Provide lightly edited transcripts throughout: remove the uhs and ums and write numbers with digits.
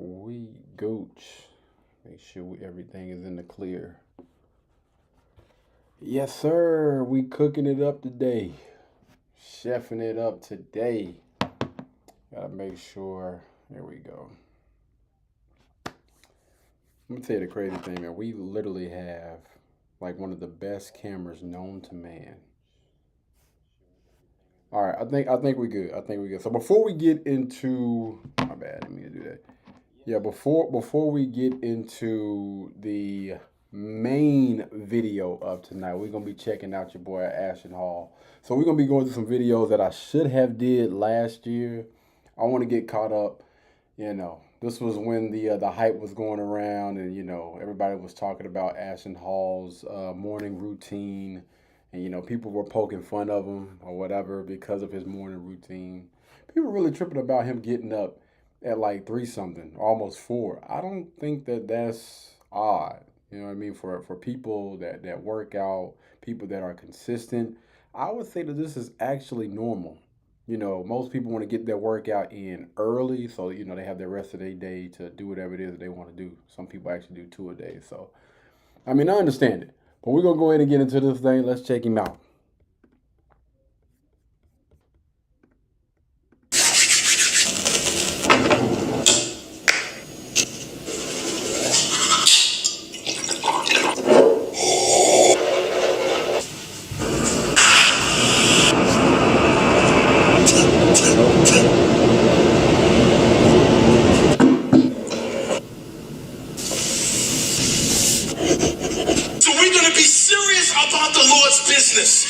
we gooch. Make sure everything is in the clear. Yes, sir. We cooking it up today. Chefing it up today. Gotta make sure. There we go. Let me tell you the crazy thing, man. We literally have like one of the best cameras known to man. All right, I think we good. I think we good. So before we get into my bad, I didn't mean to do that. Yeah, before we get into the main video of tonight, we're gonna be checking out your boy Ashton Hall. So we're gonna be going through some videos that I should have did last year. I want to get caught up. This was when the hype was going around, and everybody was talking about Ashton Hall's morning routine, and people were poking fun of him or whatever because of his morning routine. People were really tripping about him getting up at like three something, almost four. I don't think that that's odd. You know what I mean? For people that work out, people that are consistent, I would say that this is actually normal. Most people want to get their workout in early, so they have the rest of their day to do whatever it is that they want to do. Some people actually do two a day. So, I mean, I understand it, but we're gonna go ahead and get into this thing. Let's check him out. So we're going to be serious about the Lord's business.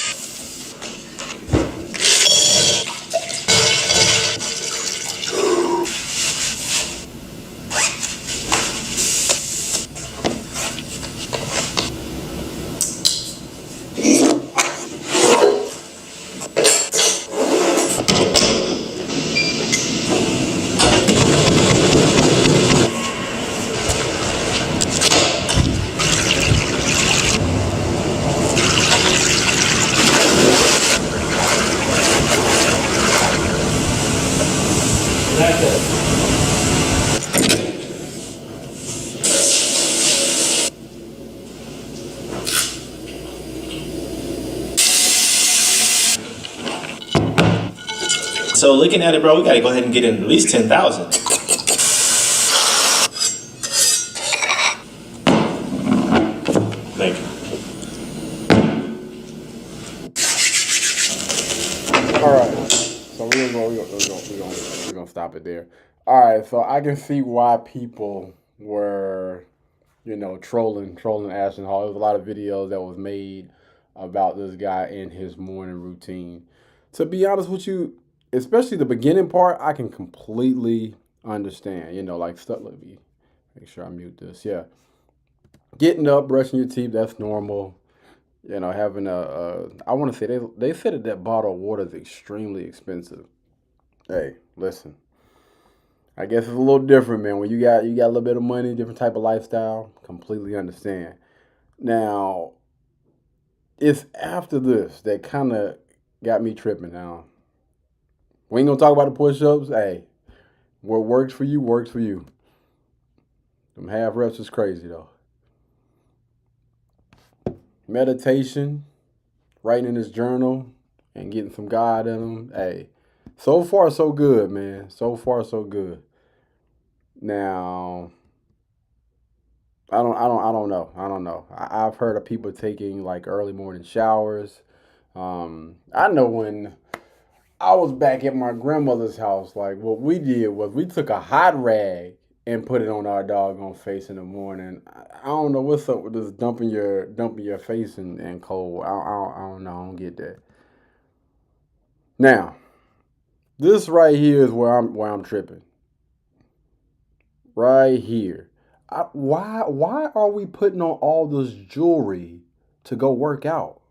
So looking at it, bro, we gotta go ahead and get in at least 10,000. Thank you. All right, so we're gonna stop it there. All right, so I can see why people were, trolling Ashton Hall. There was a lot of videos that was made about this guy and his morning routine. To be honest with you, especially the beginning part, I can completely understand. Like stuff. Let me make sure I mute this. Yeah, getting up, brushing your teeth, that's normal. Having I want to say they said that bottle of water is extremely expensive. Hey, listen. I guess it's a little different, man. When you got a little bit of money, different type of lifestyle, completely understand. Now, it's after this that kind of got me tripping. Now, we ain't gonna talk about the push-ups. Hey, what works for you works for you. Them half reps is crazy though. Meditation, writing in his journal, and getting some God in him. Hey, so far so good, man. So far so good. Now, I don't know. I've heard of people taking like early morning showers. I know when I was back at my grandmother's house, like what we did was we took a hot rag and put it on our doggone face in the morning. I don't know what's up with this dumping your face in cold. I don't know. I don't get that. Now, this right here is where I'm tripping. Right here. Why are we putting on all this jewelry to go work out?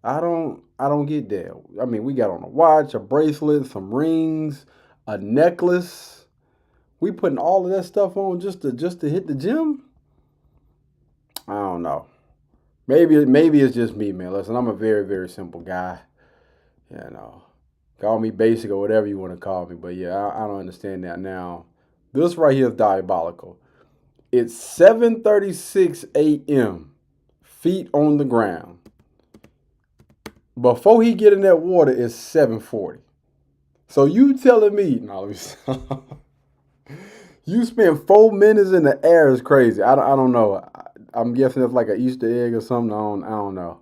I don't get that. I mean, we got on a watch, a bracelet, some rings, a necklace. We putting all of that stuff on just to hit the gym? I don't know. Maybe it's just me, man. Listen, I'm a very, very simple guy. You know. Call me basic or whatever you want to call me. But yeah, I don't understand that now. This right here is diabolical. It's 7:36 a.m. Feet on the ground. Before he get in that water, it's 7:40. So you telling me, no, you spent 4 minutes in the air is crazy. I don't know. I'm guessing it's like an Easter egg or something. I don't know.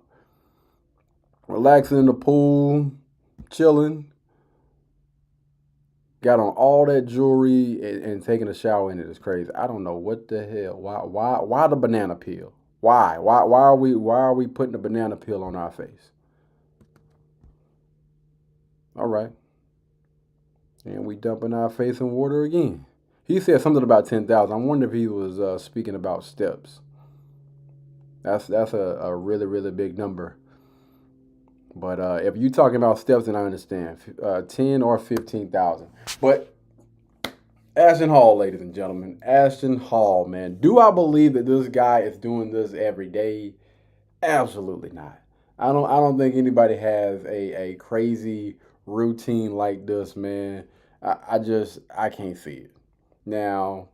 Relaxing in the pool, chilling. Got on all that jewelry and taking a shower in it is crazy. I don't know what the hell. Why the banana peel? Why are we putting the banana peel on our face? All right. And we dumping our face in water again. He said something about 10,000. I wonder if he was speaking about steps. That's a really, really big number. But if you're talking about steps, then I understand. 10 or 15,000. But Ashton Hall, ladies and gentlemen. Ashton Hall, man. Do I believe that this guy is doing this every day? Absolutely not. I don't think anybody has a crazy routine like this, man. I can't see it. Now,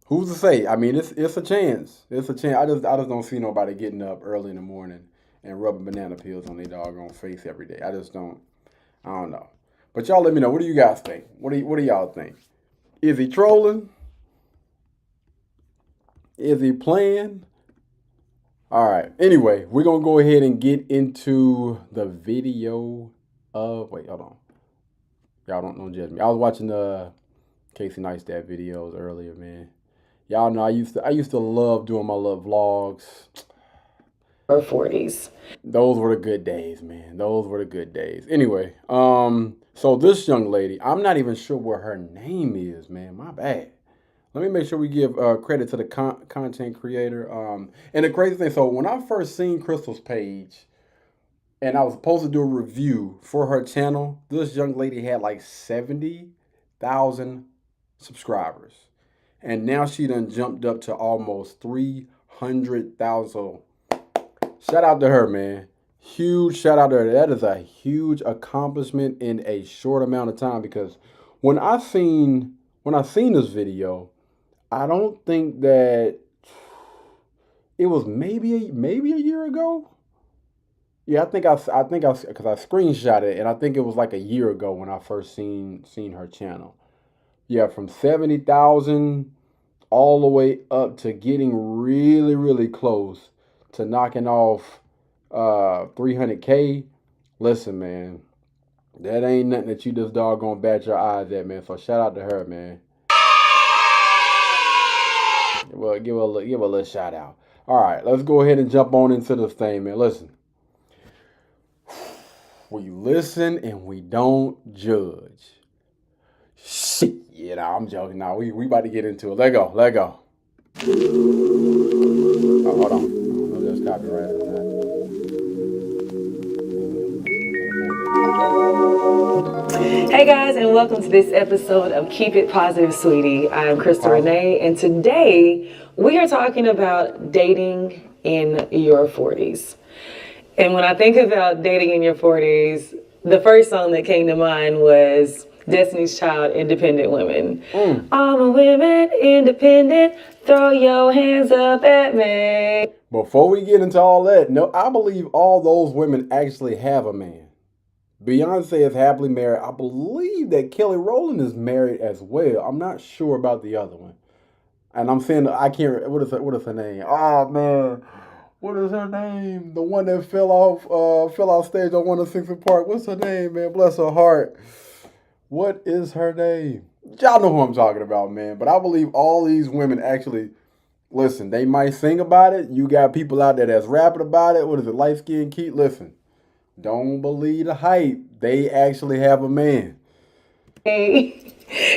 who's to say? I mean, it's a chance. It's a chance. I just don't see nobody getting up early in the morning and rubbing banana peels on their doggone face every day. I don't know. But y'all let me know. What do you guys think? What do y'all think? Is he trolling? Is he playing? All right. Anyway, we're going to go ahead and get into the video of... Wait, hold on. Y'all don't judge me. I was watching the Casey Neistat videos earlier, man. Y'all know I used to love doing my little vlogs. Or 40s. Those were the good days, man. Those were the good days. Anyway, so this young lady, I'm not even sure what her name is, man. My bad. Let me make sure we give credit to the content creator. And the crazy thing, so when I first seen Crystal's page, and I was supposed to do a review for her channel, this young lady had like 70,000 subscribers. And now she done jumped up to almost 300,000. Shout out to her, man. Huge shout out to her. That is a huge accomplishment in a short amount of time, because when I seen this video, I don't think that it was maybe a year ago. Yeah, I think because I screenshot it, and I think it was like a year ago when I first seen her channel. Yeah, from 70,000 all the way up to getting really, really close to knocking off 300K. Listen, man, that ain't nothing that you just doggone bat your eyes at, man. So shout out to her, man. Well, give her a little shout out. All right, let's go ahead and jump on into this thing, man. Listen. We listen and we don't judge. Shit. Yeah, nah, I'm joking. Nah, we about to get into it. Let go. Oh, hold on. No, that's copyrighted. Hey guys, and welcome to this episode of Keep It Positive, Sweetie. I'm Crystal Renee, and today we are talking about dating in your 40s. And when I think about dating in your 40s, the first song that came to mind was Destiny's Child, Independent Women. All the women independent, throw your hands up at me. Before we get into all that, no, I believe all those women actually have a man. Beyonce is happily married. I believe that Kelly Rowland is married as well. I'm not sure about the other one. And I'm saying, I can't, what is her name? Oh, man. What is her name? The one that fell off stage on 106th Park. What's her name, man? Bless her heart. What is her name? Y'all know who I'm talking about, man. But I believe all these women actually, listen, they might sing about it. You got people out there that's rapping about it. What is it? Light Skin Keith? Listen, don't believe the hype. They actually have a man. Hey.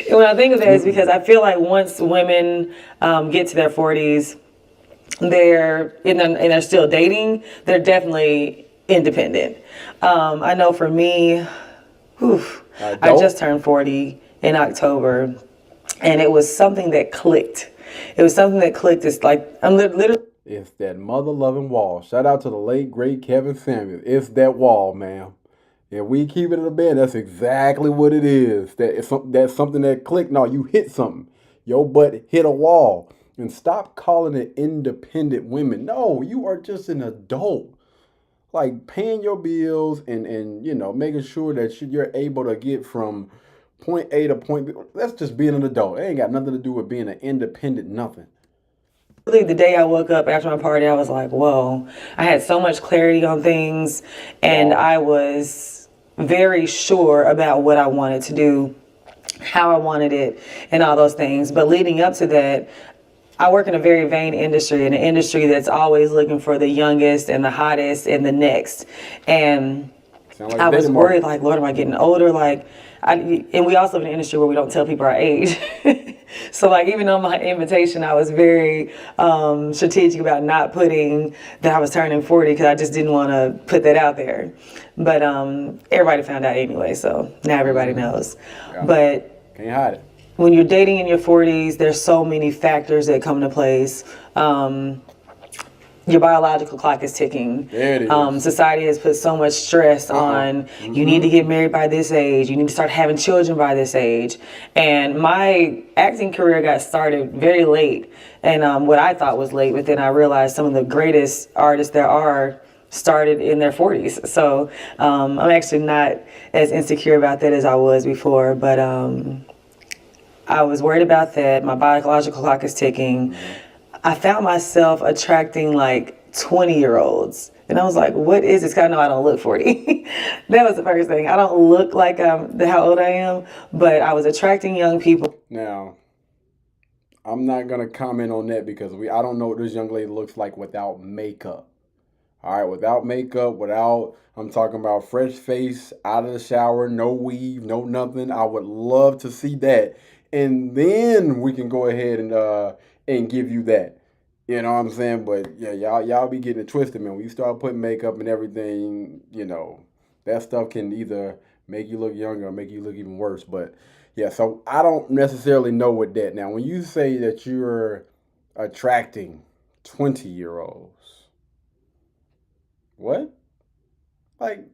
And when I think of that, it's because I feel like once women get to their 40s, they're still dating, they're definitely independent. I know for me, I just turned 40 in October, and it was something that clicked. It's like I'm literally. It's that mother-loving wall. Shout out to the late, great Kevin Samuels. It's that wall, man. If we keep it in the bed, that's exactly what it is. That's something that clicked. No, you hit something. your butt hit a wall. And stop calling it independent women. No, you are just an adult. Like paying your bills and you know, making sure that you're able to get from point A to point B. That's just being an adult. It ain't got nothing to do with being an independent nothing. The day I woke up after my party, I was like, whoa, I had so much clarity on things, and I was very sure about what I wanted to do, how I wanted it, and all those things. But leading up to that, I work in a very vain industry, an industry that's always looking for the youngest and the hottest and the next. And Sound I was dating worried, market. like, Lord, am I getting older? And we also live in an industry where we don't tell people our age. So, like, even on my invitation, I was very strategic about not putting that I was turning 40 because I just didn't want to put that out there. But everybody found out anyway, so now everybody knows. But Can't hide it. when you're dating in your 40s, there's so many factors that come into place. Your biological clock is ticking. There it is. Society has put so much stress on you need to get married by this age. You need to start having children by this age. And my acting career got started very late, and what I thought was late, but then I realized some of the greatest artists there are started in their 40s. So I'm actually not as insecure about that as I was before, but I was worried about that. My biological clock is ticking. I found myself attracting like 20-year-olds. And I was like, what is this? 'Cause I know I don't look 40. That was the first thing. I don't look like how old I am, but I was attracting young people. Now, I'm not gonna comment on that because I don't know what this young lady looks like without makeup. All right, without makeup, I'm talking about fresh face, out of the shower, no weave, no nothing. I would love to see that. And then we can go ahead and give you that. You know what I'm saying? But yeah, y'all be getting it twisted, man. When you start putting makeup and everything, you know, that stuff can either make you look younger or make you look even worse. But yeah, so I don't necessarily know what that. Now, when you say that you're attracting 20-year-olds, what? Like,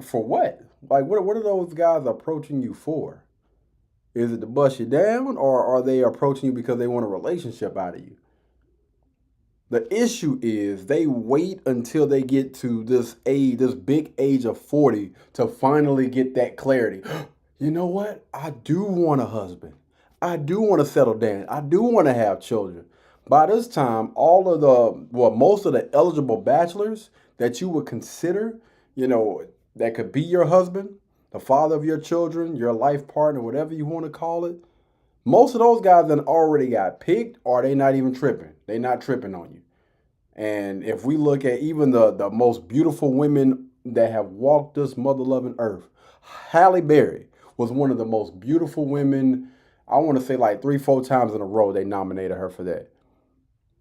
for what? Like, what are those guys approaching you for? Is it to bust you down, or are they approaching you because they want a relationship out of you? The issue is they wait until they get to this age, this big age of 40, to finally get that clarity. You know what? I do want a husband. I do want to settle down. I do want to have children. By this time, most of the eligible bachelors that you would consider, you know, that could be your husband, the father of your children, your life partner, whatever you want to call it, most of those guys then already got picked, or they not even tripping. They not tripping on you. And if we look at even the most beautiful women that have walked this mother-loving earth, Halle Berry was one of the most beautiful women, I want to say like 3-4 times in a row they nominated her for that.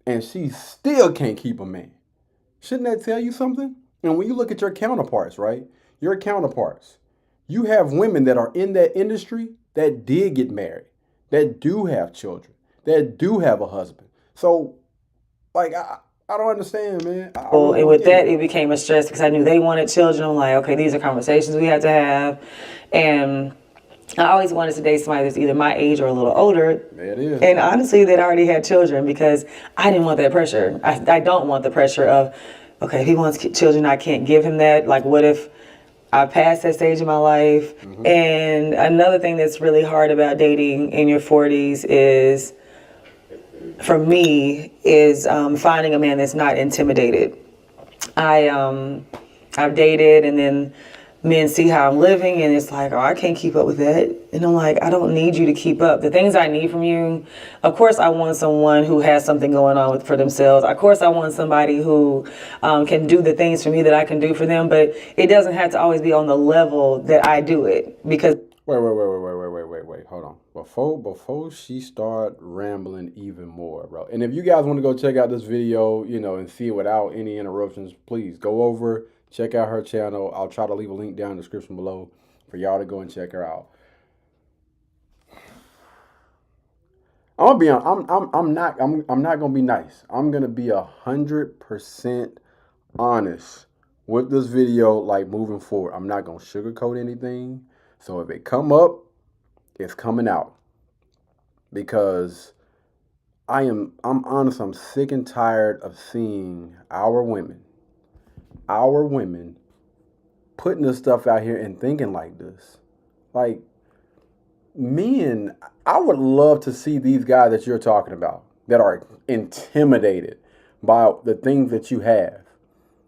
And she still can't keep a man. Shouldn't that tell you something? And when you look at your counterparts, right? Your counterparts, you have women that are in that industry that did get married, that do have children, that do have a husband. So, like, I don't understand, man. And with that, it became a stress because I knew they wanted children. I'm like, okay, these are conversations we had to have. And I always wanted to date somebody that's either my age or a little older. There it is. And honestly, they'd already had children because I didn't want that pressure. I don't want the pressure of, okay, if he wants children, I can't give him that. Like, what if I passed that stage in my life? Mm-hmm. And another thing that's really hard about dating in your 40s is, for me, is finding a man that's not intimidated. I've dated, and then men see how I'm living, and it's like, oh, I can't keep up with that. And I'm like, I don't need you to keep up. The things I need from you, of course, I want someone who has something going on for themselves. Of course, I want somebody who can do the things for me that I can do for them, but it doesn't have to always be on the level that I do it, because... Wait. Hold on. Before she start rambling even more, bro. And if you guys want to go check out this video, you know, and see it without any interruptions, please go over, check out her channel. I'll try to leave a link down in the description below for y'all to go and check her out. I'm gonna be on. I'm not gonna be nice. I'm gonna be 100% honest with this video, like moving forward. I'm not gonna sugarcoat anything. So if it come up, it's coming out. because I'm honest, I'm sick and tired of seeing our women putting this stuff out here and thinking like this. Like, men, I would love to see these guys that you're talking about that are intimidated by the things that you have.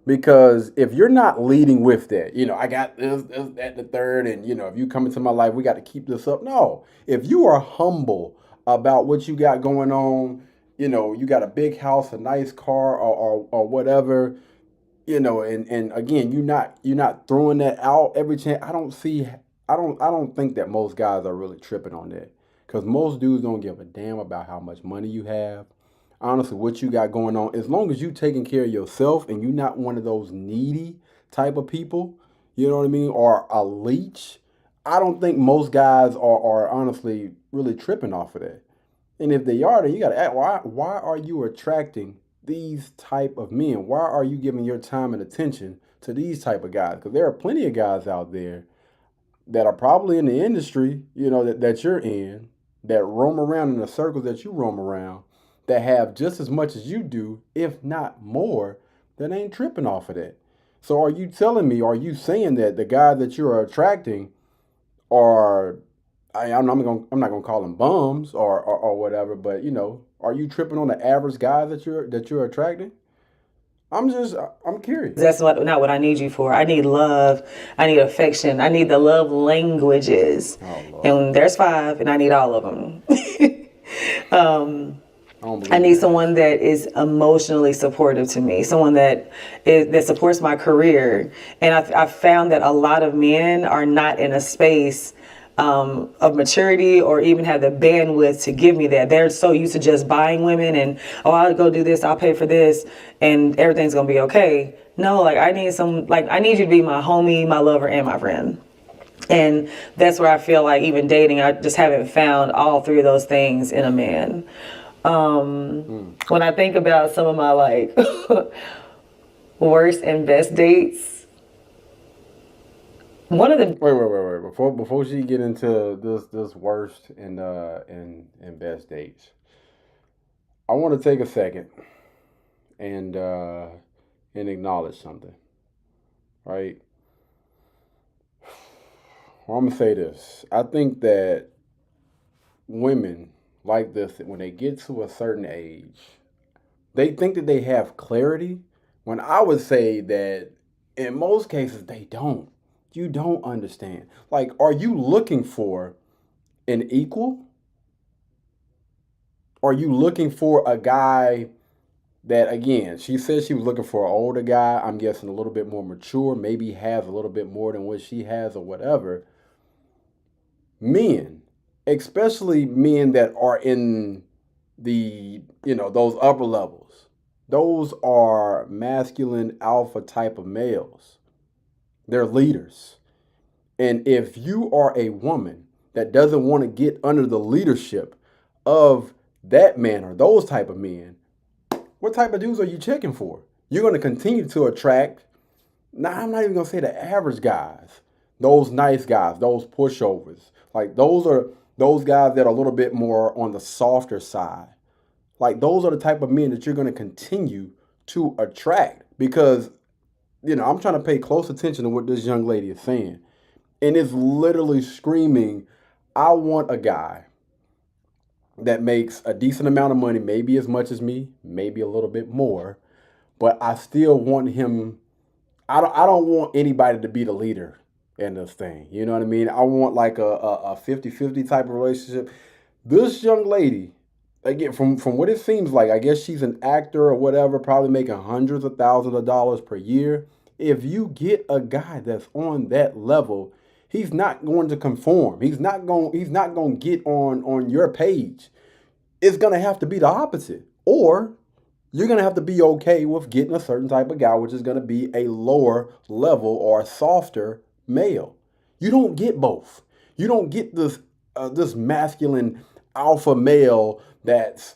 Because if you're not leading with that, I got this, that, the third, and if you come into my life, we got to keep this up. No, if you are humble about what you got going on, you got a big house, a nice car, or whatever, and again, you're not throwing that out every chance. I don't think that most guys are really tripping on that, because most dudes don't give a damn about how much money you have. Honestly, what you got going on, as long as you taking care of yourself and you're not one of those needy type of people, you know what I mean, or a leech. I don't think most guys are honestly really tripping off of that. And if they are, then you got to ask, why are you attracting these type of men? Why are you giving your time and attention to these type of guys? Because there are plenty of guys out there that are probably in the industry, that you're in, that roam around in the circles that you roam around, that have just as much as you do, if not more, that ain't tripping off of that. So are you saying that the guys that you're attracting are, I'm not gonna call them bums or whatever, but are you tripping on the average guys that you're attracting? I'm curious. That's not what I need you for. I need love. I need affection. I need the love languages. Oh, Lord. And there's 5, and I need all of them. I need someone that is emotionally supportive to me, someone that supports my career. And I've found that a lot of men are not in a space of maturity or even have the bandwidth to give me that. They're so used to just buying women and, I'll go do this, I'll pay for this, and everything's gonna be okay. No, I need you to be my homie, my lover, and my friend. And that's where I feel like even dating, I just haven't found all 3 of those things in a man. When I think about some of my worst and best dates, one of the wait before she get into this worst and best dates, I want to take a second and acknowledge something, right? Well, I'm gonna say this. I think that women like this, when they get to a certain age, they think that they have clarity, when I would say that in most cases they don't. You don't understand. Like, are you looking for an equal? Are you looking for a guy that, again, she said she was looking for an older guy, I'm guessing a little bit more mature, maybe has a little bit more than what she has or whatever. Men, especially men that are in the, those upper levels, those are masculine alpha type of males. They're leaders. And if you are a woman that doesn't want to get under the leadership of that man or those type of men, what type of dudes are you checking for? You're going to continue to attract, I'm not even going to say the average guys, those nice guys, those pushovers. Like, those are those guys that are a little bit more on the softer side. Like, those are the type of men that you're going to continue to attract, because, I'm trying to pay close attention to what this young lady is saying. And it's literally screaming, I want a guy that makes a decent amount of money, maybe as much as me, maybe a little bit more, but I still want him. I don't want anybody to be the leader in this thing. You know what I mean? I want like a 50-50 type of relationship. This young lady, again, from what it seems like, I guess she's an actor or whatever, probably making hundreds of thousands of dollars per year. If you get a guy that's on that level, he's not going to conform. He's not going to get on your page. It's going to have to be the opposite. Or you're going to have to be okay with getting a certain type of guy, which is going to be a lower level or a softer male. You don't get both. You don't get this masculine alpha male that's,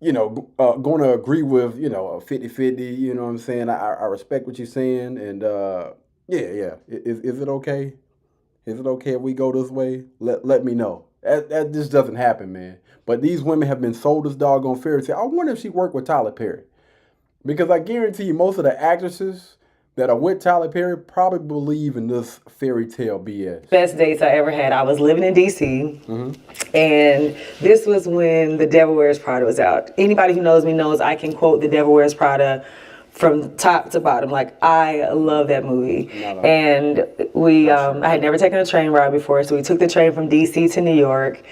going to agree with, a 50-50, you know what I'm saying? I respect what you're saying. And yeah. Is it okay? Is it okay if we go this way? Let me know. That just doesn't happen, man. But these women have been sold this doggone fairy tale. I wonder if she worked with Tyler Perry. Because I guarantee you, most of the actresses that are with Tyler Perry probably believe in this fairy tale BS. Best dates I ever had. I was living in DC, and this was when The Devil Wears Prada was out. Anybody who knows me knows I can quote The Devil Wears Prada from top to bottom. Like, I love that movie. And I had never taken a train ride before, so we took the train from DC to New York.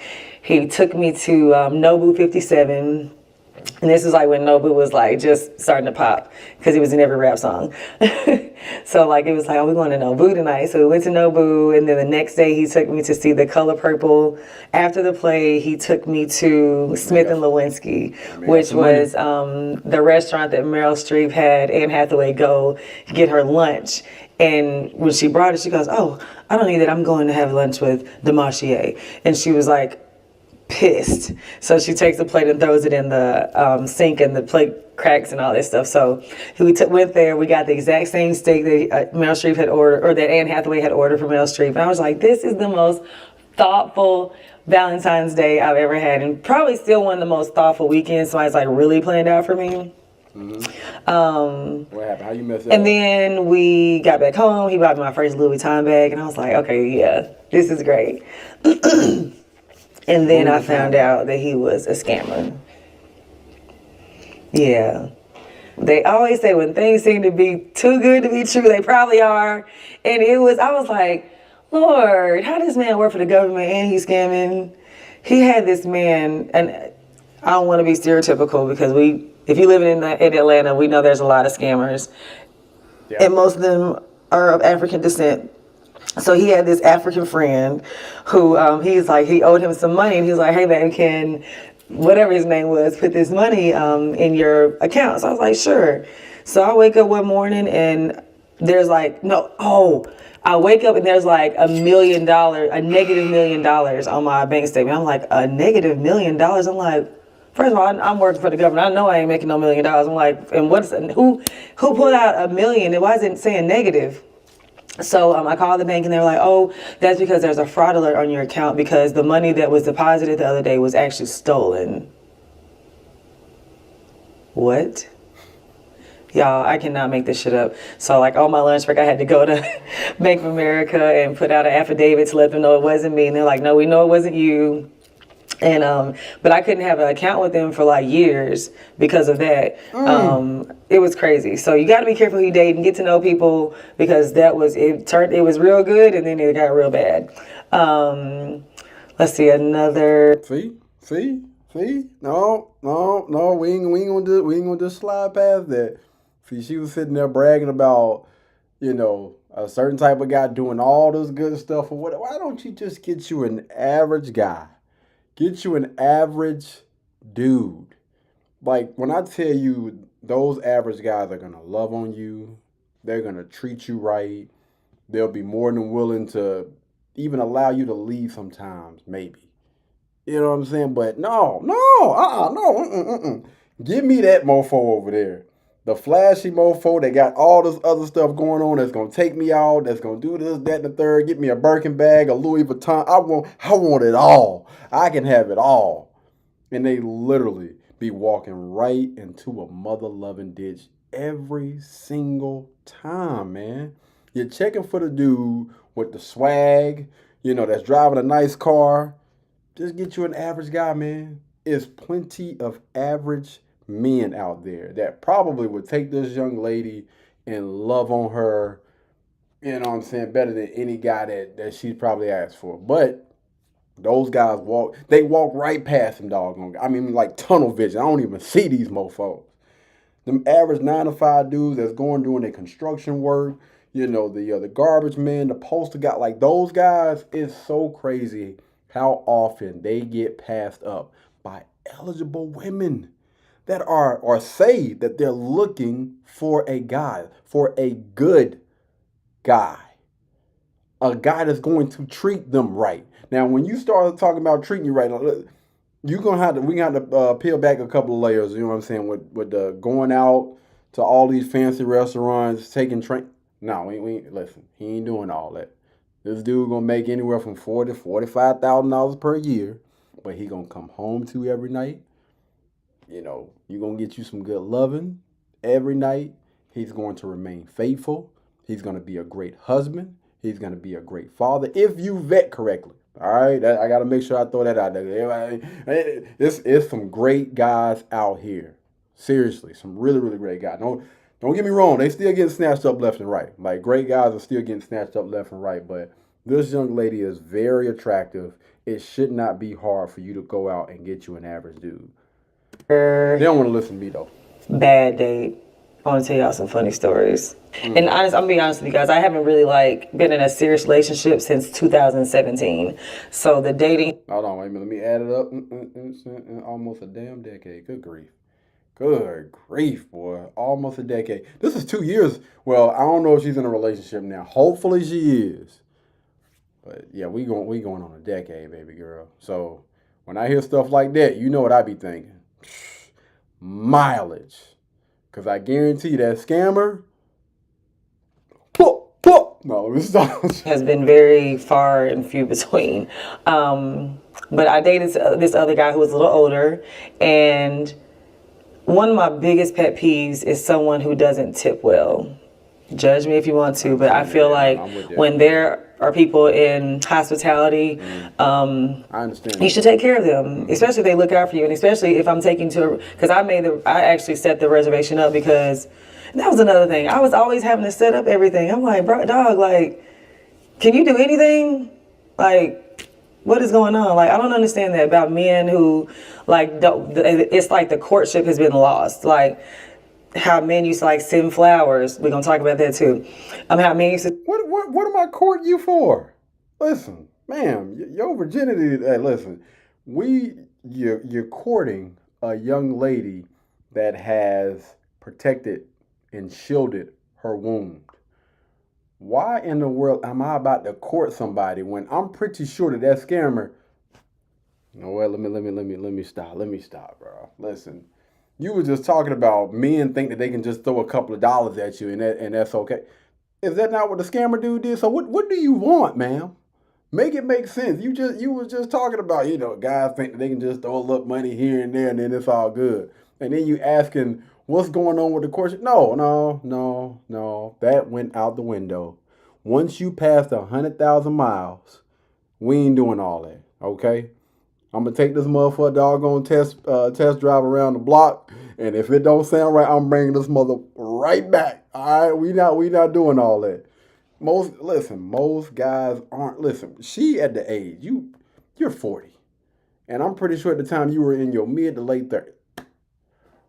He took me to Nobu 57. And this is like when Nobu was like just starting to pop because he was in every rap song. So like it was like, oh, we're going to Nobu tonight. So we went to Nobu, and then the next day he took me to see The Color Purple. After the play, he took me to Smith and Lewinsky, which was the restaurant that Meryl Streep had Anne Hathaway go get her lunch. And when she brought it, she goes, oh, I don't need that. I'm going to have lunch with Demarchier. And she was like, pissed. So she takes the plate and throws it in the sink, and the plate cracks and all that stuff. So we went there. We got the exact same steak that Meryl Streep had ordered, or that Anne Hathaway had ordered for Meryl Streep. And I was like, this is the most thoughtful Valentine's Day I've ever had, and probably still one of the most thoughtful weekends. So it's like really planned out for me. What happened? How you messed up? And then we got back home. He bought me my first Louis Vuitton bag, and I was like, okay, yeah, this is great. And then I found out that he was a scammer. Yeah. They always say when things seem to be too good to be true, they probably are. And I was like, Lord, how does this man work for the government and he's scamming? He had this man, and I don't want to be stereotypical because if you live in Atlanta, we know there's a lot of scammers. Yeah. And most of them are of African descent. So he had this African friend who he owed him some money, and he was like, hey man, can whatever his name was put this money in your account? So I was like, sure. So I wake up one morning and there's like, I wake up and there's like a negative $1 million on my bank statement. I'm like, a negative $1 million? I'm like, first of all, I'm working for the government. I know I ain't making no $1 million. I'm like, and who pulled out $1 million? It wasn't saying negative. So I called the bank and they were like, oh, that's because there's a fraud alert on your account because the money that was deposited the other day was actually stolen. What? Y'all, I cannot make this shit up. So like on my lunch break, I had to go to Bank of America and put out an affidavit to let them know it wasn't me. And they're like, no, we know it wasn't you. And but I couldn't have an account with them for like years because of that. It was crazy. So you got to be careful who you date and get to know people, because it was real good and then it got real bad. Let's see another. See. No. We ain't gonna just slide past that. See, she was sitting there bragging about, a certain type of guy doing all this good stuff or whatever. Why don't you just get you an average guy? Get you an average dude. Like, when I tell you those average guys are going to love on you, they're going to treat you right, they'll be more than willing to even allow you to leave sometimes, maybe. You know what I'm saying? But no. Give me that mofo over there. The flashy mofo that got all this other stuff going on that's going to take me out, that's going to do this, that, and the third, get me a Birkin bag, a Louis Vuitton. I want it all. I can have it all. And they literally be walking right into a mother-loving ditch every single time, man. You're checking for the dude with the swag, that's driving a nice car. Just get you an average guy, man. There's plenty of average men out there that probably would take this young lady and love on her, better than any guy that she's probably asked for. But those guys walk right past them doggone. I mean, like tunnel vision. I don't even see these mofos. Them average 9-to-5 dudes that's going doing their construction work, the garbage men, the postal guy, like those guys, it's so crazy how often they get passed up by eligible women that are say that they're looking for a guy, for a good guy, a guy that's going to treat them right. Now, when you start talking about treating you right, we gonna have to peel back a couple of layers. You know what I'm saying? With the going out to all these fancy restaurants, taking train. No, we listen. He ain't doing all that. This dude gonna make anywhere from $45,000 per year, but he gonna come home to you every night. You know, you gonna get you some good loving every night. He's going to remain faithful. He's gonna be a great husband. He's gonna be a great father if you vet correctly. All right, I gotta make sure I throw that out there. It's some great guys out here. Seriously, some really, really great guys. Don't get me wrong. They still getting snatched up left and right. Like, great guys are still getting snatched up left and right. But this young lady is very attractive. It should not be hard for you to go out and get you an average dude. They don't want to listen to me though. Bad date. I want to tell y'all some funny stories. And I'm gonna be honest with you guys. I haven't really been in a serious relationship since 2017. So the dating. Hold on, wait a minute. Let me add it up. Almost a damn decade. Good grief. Good grief, boy. Almost a decade. This is 2 years. Well, I don't know if she's in a relationship now. Hopefully she is. But yeah, we going on a decade, baby girl. So when I hear stuff like that, you know what I be thinking. Mileage. Because I guarantee that scammer. No, let me stop. Has been very far and few between. But I dated this other guy who was a little older, and one of my biggest pet peeves is someone who doesn't tip well. Judge me if you want to, but I feel like when there are people in hospitality, I understand. You should take care of them, especially if they look out for you, and especially if I'm taking because I actually set the reservation up because that was another thing. I was always having to set up everything. I'm like, bro, dog, like, can you do anything? Like, what is going on? Like, I don't understand that about men who, like, it's like the courtship has been lost. Like, how men used to, send flowers. We're going to talk about that, too. How men used to... What am I courting you for? Listen, ma'am, your virginity... listen, you're courting a young lady that has protected and shielded her wound. Why in the world am I about to court somebody when I'm pretty sure that scammer? You know what? Let me stop, bro. Listen, you were just talking about men think that they can just throw a couple of dollars at you and that's okay. Is that not what the scammer dude did? So what do you want, ma'am? Make it make sense. You was just talking about, guys think that they can just throw a little money here and there and then it's all good. And then you asking what's going on with the courtship? No. That went out the window. Once you passed 100,000 miles, we ain't doing all that, okay? I'm going to take this motherfucker doggone test drive around the block, and if it don't sound right, I'm bringing this mother right back, all right? We not doing all that. Most guys aren't. Listen, she at the age, you're 40, and I'm pretty sure at the time you were in your mid to late 30s.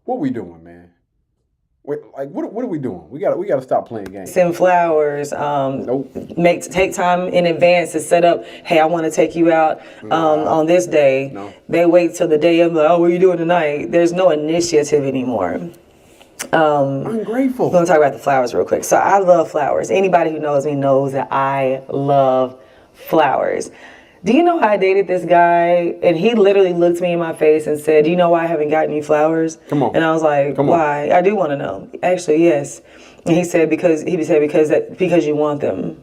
What we doing, man? Wait, what are we doing? We gotta stop playing games. Send flowers. Nope. Take time in advance to set up. Hey, I want to take you out on this day. No. They wait till the day of what are you doing tonight? There's no initiative anymore. Ungrateful. We're gonna talk about the flowers real quick. So I love flowers. Anybody who knows me knows that I love flowers. Do you know how I dated this guy? And he literally looked me in my face and said, "Do you know why I haven't gotten you flowers?" Come on. And I was like, "Why?" I do want to know. Actually, yes. And he said because you want them.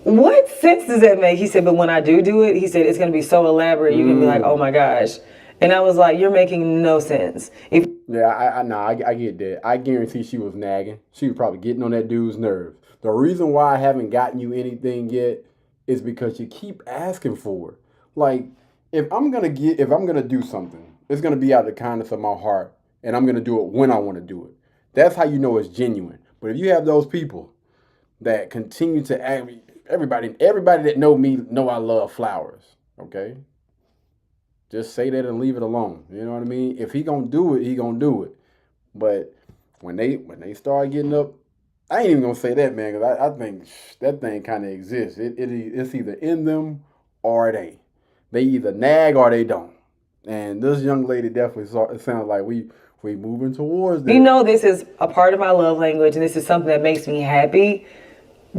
What sense does that make? He said, but when I do it, he said it's gonna be so elaborate. You're gonna be like, oh my gosh. And I was like, you're making no sense. I get that. I guarantee she was nagging. She was probably getting on that dude's nerves. The reason why I haven't gotten you anything yet is because you keep asking for it. Like, if I'm gonna do something, it's gonna be out of the kindness of my heart, and I'm gonna do it when I want to do it. That's how you know it's genuine. But if you have those people that continue to ask, everybody that know me know I love flowers. Okay, just say that and leave it alone. You know what I mean? If he gonna do it, he gonna do it. But when they start getting up. I ain't even gonna say that, man, because I think that thing kind of exists. It's either in them or it ain't. They either nag or they don't. And this young lady definitely sounds like we moving towards that. You know, this is a part of my love language, and this is something that makes me happy.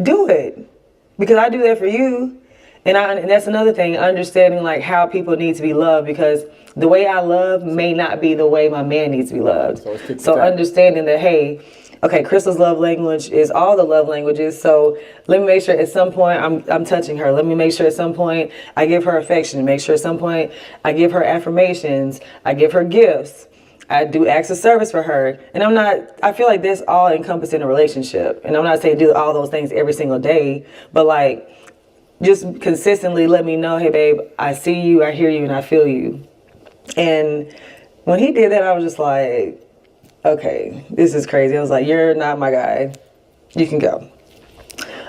Do it, because I do that for you. And that's another thing, understanding like how people need to be loved, because the way I love may not be the way my man needs to be loved. So understanding that, hey, okay, Crystal's love language is all the love languages. So let me make sure at some point I'm touching her. Let me make sure at some point I give her affection. Make sure at some point I give her affirmations. I give her gifts. I do acts of service for her. And I feel like this all encompassed in a relationship. And I'm not saying do all those things every single day, but like just consistently let me know, hey babe, I see you, I hear you, and I feel you. And when he did that, I was just like, okay, this is crazy. I was like, you're not my guy. You can go.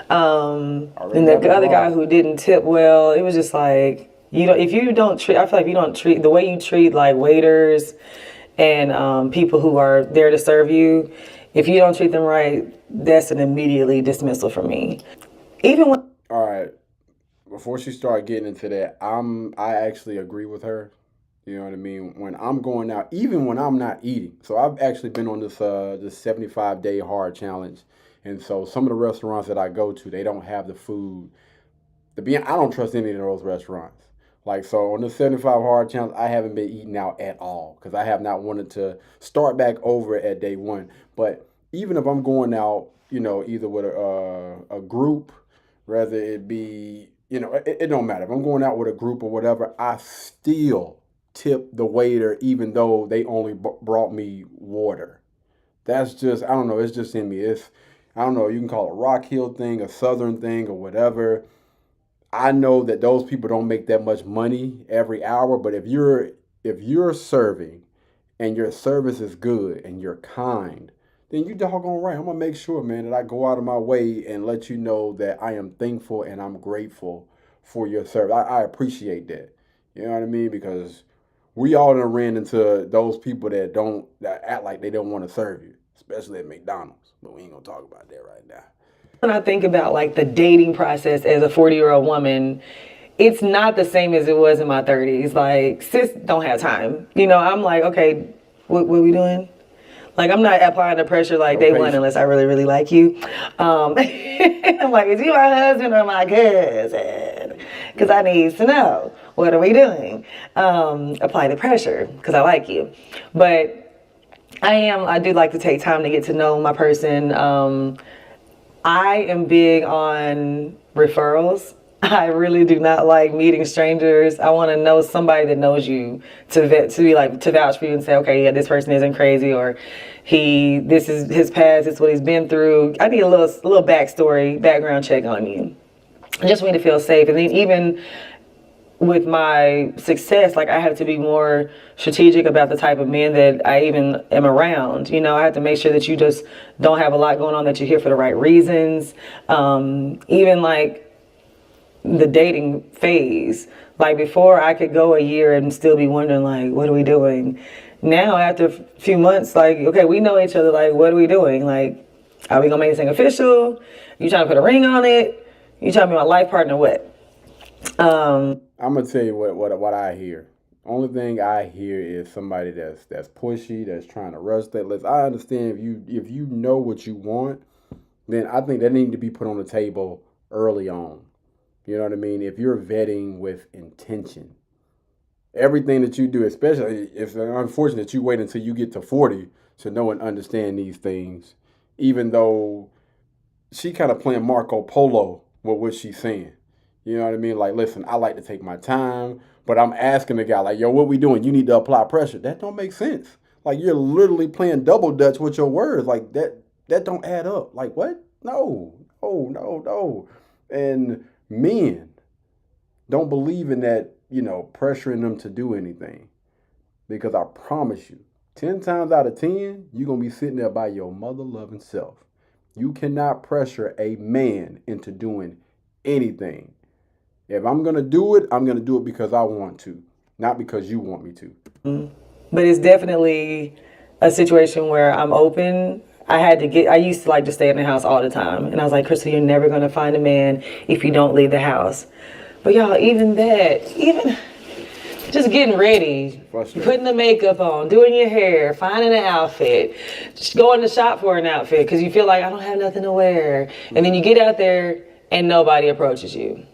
And the other guy who didn't tip well, it was just like, if you don't treat, I feel like if you don't treat the way you treat like waiters and people who are there to serve you, if you don't treat them right, that's an immediately dismissal for me. Even when. All right. Before she started getting into that, I actually agree with her. You know what I mean? When I'm going out, even when I'm not eating. So I've actually been on this 75-day hard challenge. And so some of the restaurants that I go to, they don't have the food. I don't trust any of those restaurants. Like, so on the 75 hard challenge, I haven't been eating out at all because I have not wanted to start back over at day one. But even if I'm going out, either with a group, whether it be, it don't matter. If I'm going out with a group or whatever, I still tip the waiter even though they only brought me water. That's just, I don't know, it's just in me. I don't know, you can call it a Rock Hill thing, a Southern thing, or whatever. I know that those people don't make that much money every hour, but if you're serving and your service is good and you're kind, then you doggone right. I'm gonna make sure, man, that I go out of my way and let you know that I am thankful and I'm grateful for your service. I appreciate that. You know what I mean? Because we all done ran into those people that act like they don't want to serve you, especially at McDonald's. But we ain't gonna talk about that right now. When I think about like the dating process as a 40-year-old woman, it's not the same as it was in my 30s. Like, sis don't have time. I'm like, okay, what we doing? Like, I'm not applying the pressure like day one unless I really, really like you. I'm like, is you my husband or my cousin? Because I need to know, what are we doing? Apply the pressure because I like you. But I do like to take time to get to know my person. I am big on referrals. I really do not like meeting strangers. I want to know somebody that knows you to vouch for you and say, okay, yeah, this person isn't crazy, or this is his past, this is what he's been through. I need a little background check on you. I just want me to feel safe. And then even with my success, like I have to be more strategic about the type of men that I even am around. I have to make sure that you just don't have a lot going on, that you're here for the right reasons. Even like the dating phase, like before I could go a year and still be wondering like, what are we doing? Now after a few months, like, okay, we know each other, like, what are we doing? Like, are we gonna make this thing official? You trying to put a ring on it? You trying to be my life partner? What? I'm gonna tell you what I hear. Only thing I hear is somebody that's pushy, that's trying to rush that list. I understand if you know what you want, then I think that needs to be put on the table early on. You know what I mean? If you're vetting with intention, everything that you do, especially if it's unfortunate that you wait until you get to 40 to know and understand these things, even though she kind of playing Marco Polo with what she's saying. You know what I mean? Like, listen, I like to take my time, but I'm asking the guy, like, yo, what we doing? You need to apply pressure. That don't make sense. Like, you're literally playing double dutch with your words. Like, that don't add up. Like, what? No. And men don't believe in that, pressuring them to do anything. Because I promise you, 10 times out of 10, you're going to be sitting there by your mother-loving self. You cannot pressure a man into doing anything. If I'm going to do it, I'm going to do it because I want to, not because you want me to. But it's definitely a situation where I'm open. I used to like to stay in the house all the time. And I was like, Crystal, you're never going to find a man if you don't leave the house. But y'all, even just getting ready, putting the makeup on, doing your hair, finding an outfit, just going to shop for an outfit because you feel like I don't have nothing to wear. And then you get out there and nobody approaches you.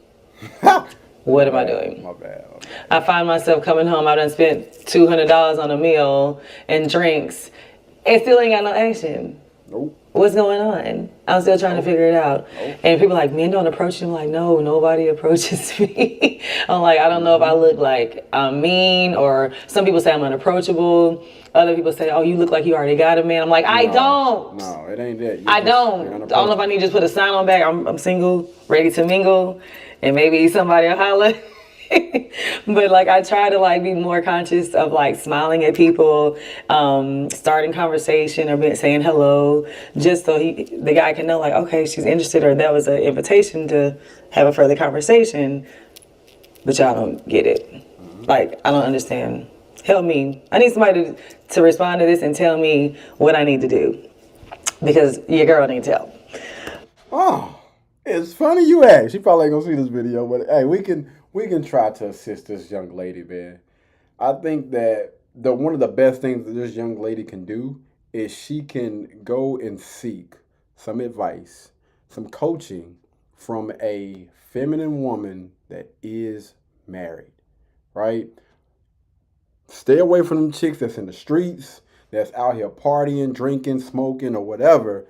What am I doing? My bad. I find myself coming home, I done spent $200 on a meal and drinks and still ain't got no action. Nope. What's going on? I'm still trying to figure it out. And people are like, men don't approach you. I'm like, no, nobody approaches me. I'm like, I don't know if I look like I'm mean, or some people say I'm unapproachable. Other people say, oh, you look like you already got a man. I'm like, I don't. No, it ain't that. I don't. I don't know if I need to just put a sign on back. I'm single, ready to mingle, and maybe somebody will holler. But like, I try to like be more conscious of like smiling at people, starting conversation or saying hello, just so the guy can know like, okay, she's interested, or that was an invitation to have a further conversation. But y'all don't get it. Like, I don't understand. Help me. I need somebody to respond to this and tell me what I need to do, because your girl needs help. Oh, it's funny you ask. She probably ain't gonna see this video, but hey, we can try to assist this young lady, man. I think that one of the best things that this young lady can do is she can go and seek some advice, some coaching from a feminine woman that is married, right? Stay away from them chicks that's in the streets, that's out here partying, drinking, smoking, or whatever.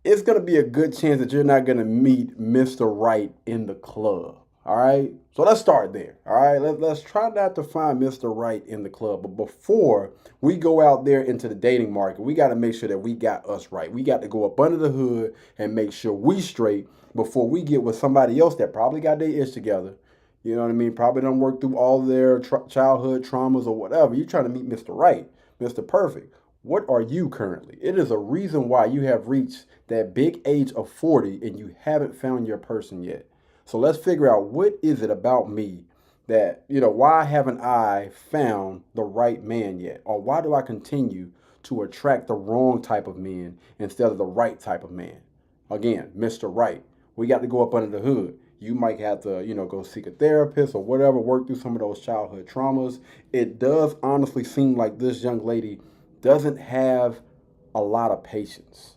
It's going to be a good chance that you're not going to meet Mr. Right in the club. All right. So let's start there. All right. Let's try not to find Mr. Right in the club. But before we go out there into the dating market, we got to make sure that we got us right. We got to go up under the hood and make sure we straight before we get with somebody else that probably got their ish together. You know what I mean? Probably don't work through all their childhood traumas or whatever. You're trying to meet Mr. Right, Mr. Perfect. What are you currently? It is a reason why you have reached that big age of 40 and you haven't found your person yet. So let's figure out, what is it about me that, why haven't I found the right man yet? Or why do I continue to attract the wrong type of men instead of the right type of man? Again, Mr. Right. We got to go up under the hood. You might have to, go seek a therapist or whatever, work through some of those childhood traumas. It does honestly seem like this young lady doesn't have a lot of patience.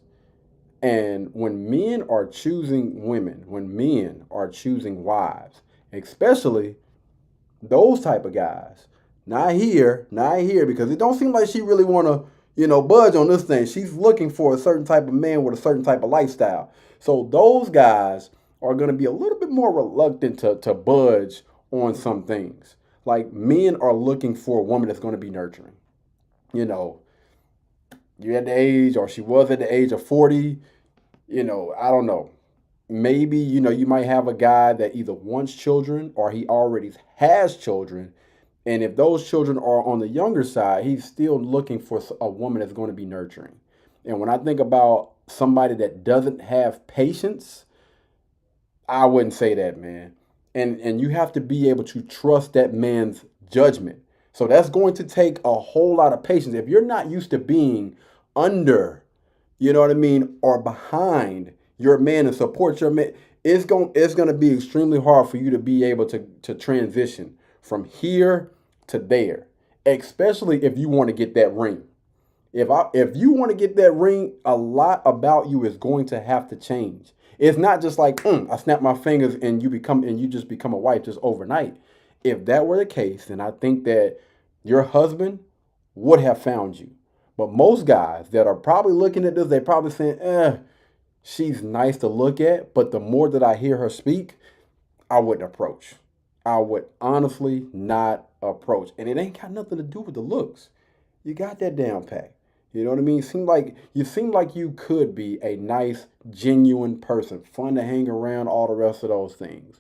And when men are choosing women, when men are choosing wives, especially those type of guys, not here, because it don't seem like she really want to, budge on this thing. She's looking for a certain type of man with a certain type of lifestyle. So those guys are going to be a little bit more reluctant to budge on some things. Like, men are looking for a woman that's going to be nurturing. You're at the age, or she was at the age of 40, I don't know. Maybe, you might have a guy that either wants children or he already has children. And if those children are on the younger side, he's still looking for a woman that's going to be nurturing. And when I think about somebody that doesn't have patience, I wouldn't say that, man. And you have to be able to trust that man's judgment. So that's going to take a whole lot of patience. If you're not used to being under, or behind your man and support your man, it's going to be extremely hard for you to be able to transition from here to there, especially if you want to get that ring. If you want to get that ring, a lot about you is going to have to change. It's not just like, I snap my fingers and you just become a wife just overnight. If that were the case, then I think that your husband would have found you. But most guys that are probably looking at this, they're probably saying, she's nice to look at, but the more that I hear her speak, I wouldn't approach. I would honestly not approach. And it ain't got nothing to do with the looks. You got that down pat. You know what I mean? You seem like you could be a nice, genuine person, fun to hang around, all the rest of those things.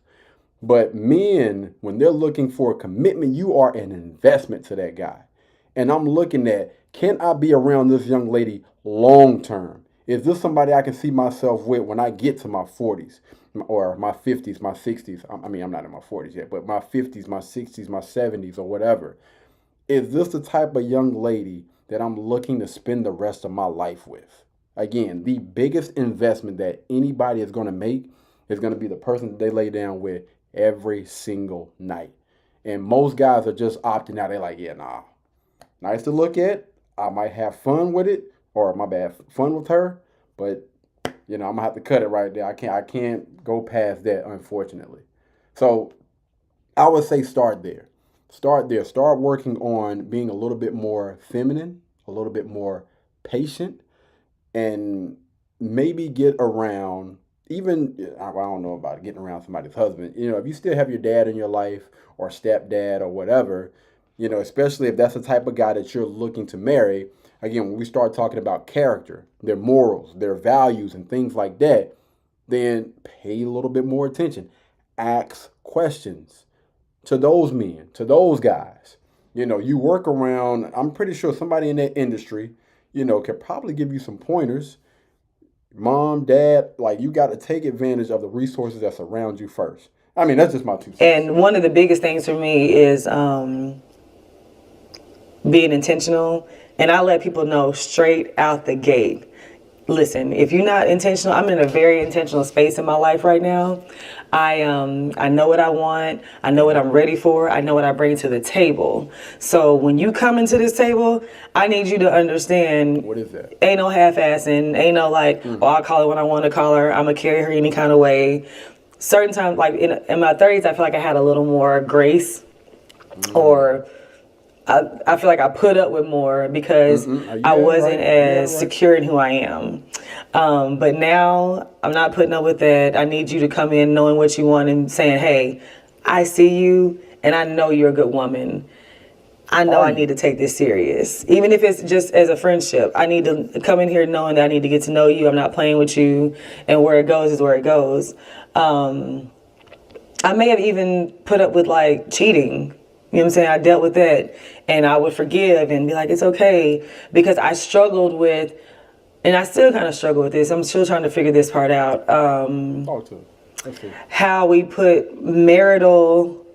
But men, when they're looking for a commitment, you are an investment to that guy. And I'm looking at, can I be around this young lady long term? Is this somebody I can see myself with when I get to my 40s or my 50s, my 60s? I mean, I'm not in my 40s yet, but my 50s, my 60s, my 70s, or whatever. Is this the type of young lady that I'm looking to spend the rest of my life with? Again, the biggest investment that anybody is going to make is going to be the person that they lay down with every single night. And most guys are just opting out. They're like, yeah, nah. Nice to look at. I might have fun with it, or fun with her, but I'm gonna have to cut it right there. I can't go past that, unfortunately. So I would say start there. Start working on being a little bit more feminine, a little bit more patient, and maybe get around, even, I don't know about getting around somebody's husband. If you still have your dad in your life or stepdad or whatever, especially if that's the type of guy that you're looking to marry. Again, when we start talking about character, their morals, their values, and things like that, then pay a little bit more attention. Ask questions to those men, to those guys. You work around, I'm pretty sure somebody in that industry, could probably give you some pointers. Mom, dad, like, you got to take advantage of the resources that surround you first. I mean, that's just my 2 cents. And one of the biggest things for me is being intentional. And I let people know straight out the gate. Listen, if you're not intentional, I'm in a very intentional space in my life right now. I know what I want. I know what I'm ready for. I know what I bring to the table. So when you come into this table, I need you to understand. What is that? Ain't no half-assing. Ain't no like, oh, I'll call her when I want to call her. I'm going to carry her any kind of way. Certain times, like in my 30s, I feel like I had a little more grace, or I feel like I put up with more because I wasn't as secure in who I am. But now I'm not putting up with that. I need you to come in knowing what you want and saying, hey, I see you and I know you're a good woman. I know I need to take this serious. Even if it's just as a friendship, I need to come in here knowing that I need to get to know you. I'm not playing with you, and where it goes is where it goes. I may have even put up with like cheating. You know what I'm saying? I dealt with that, and I would forgive and be like, it's okay, because I struggled with, and I still kind of struggle with this. I'm still trying to figure this part out. Talk to us. How we put marital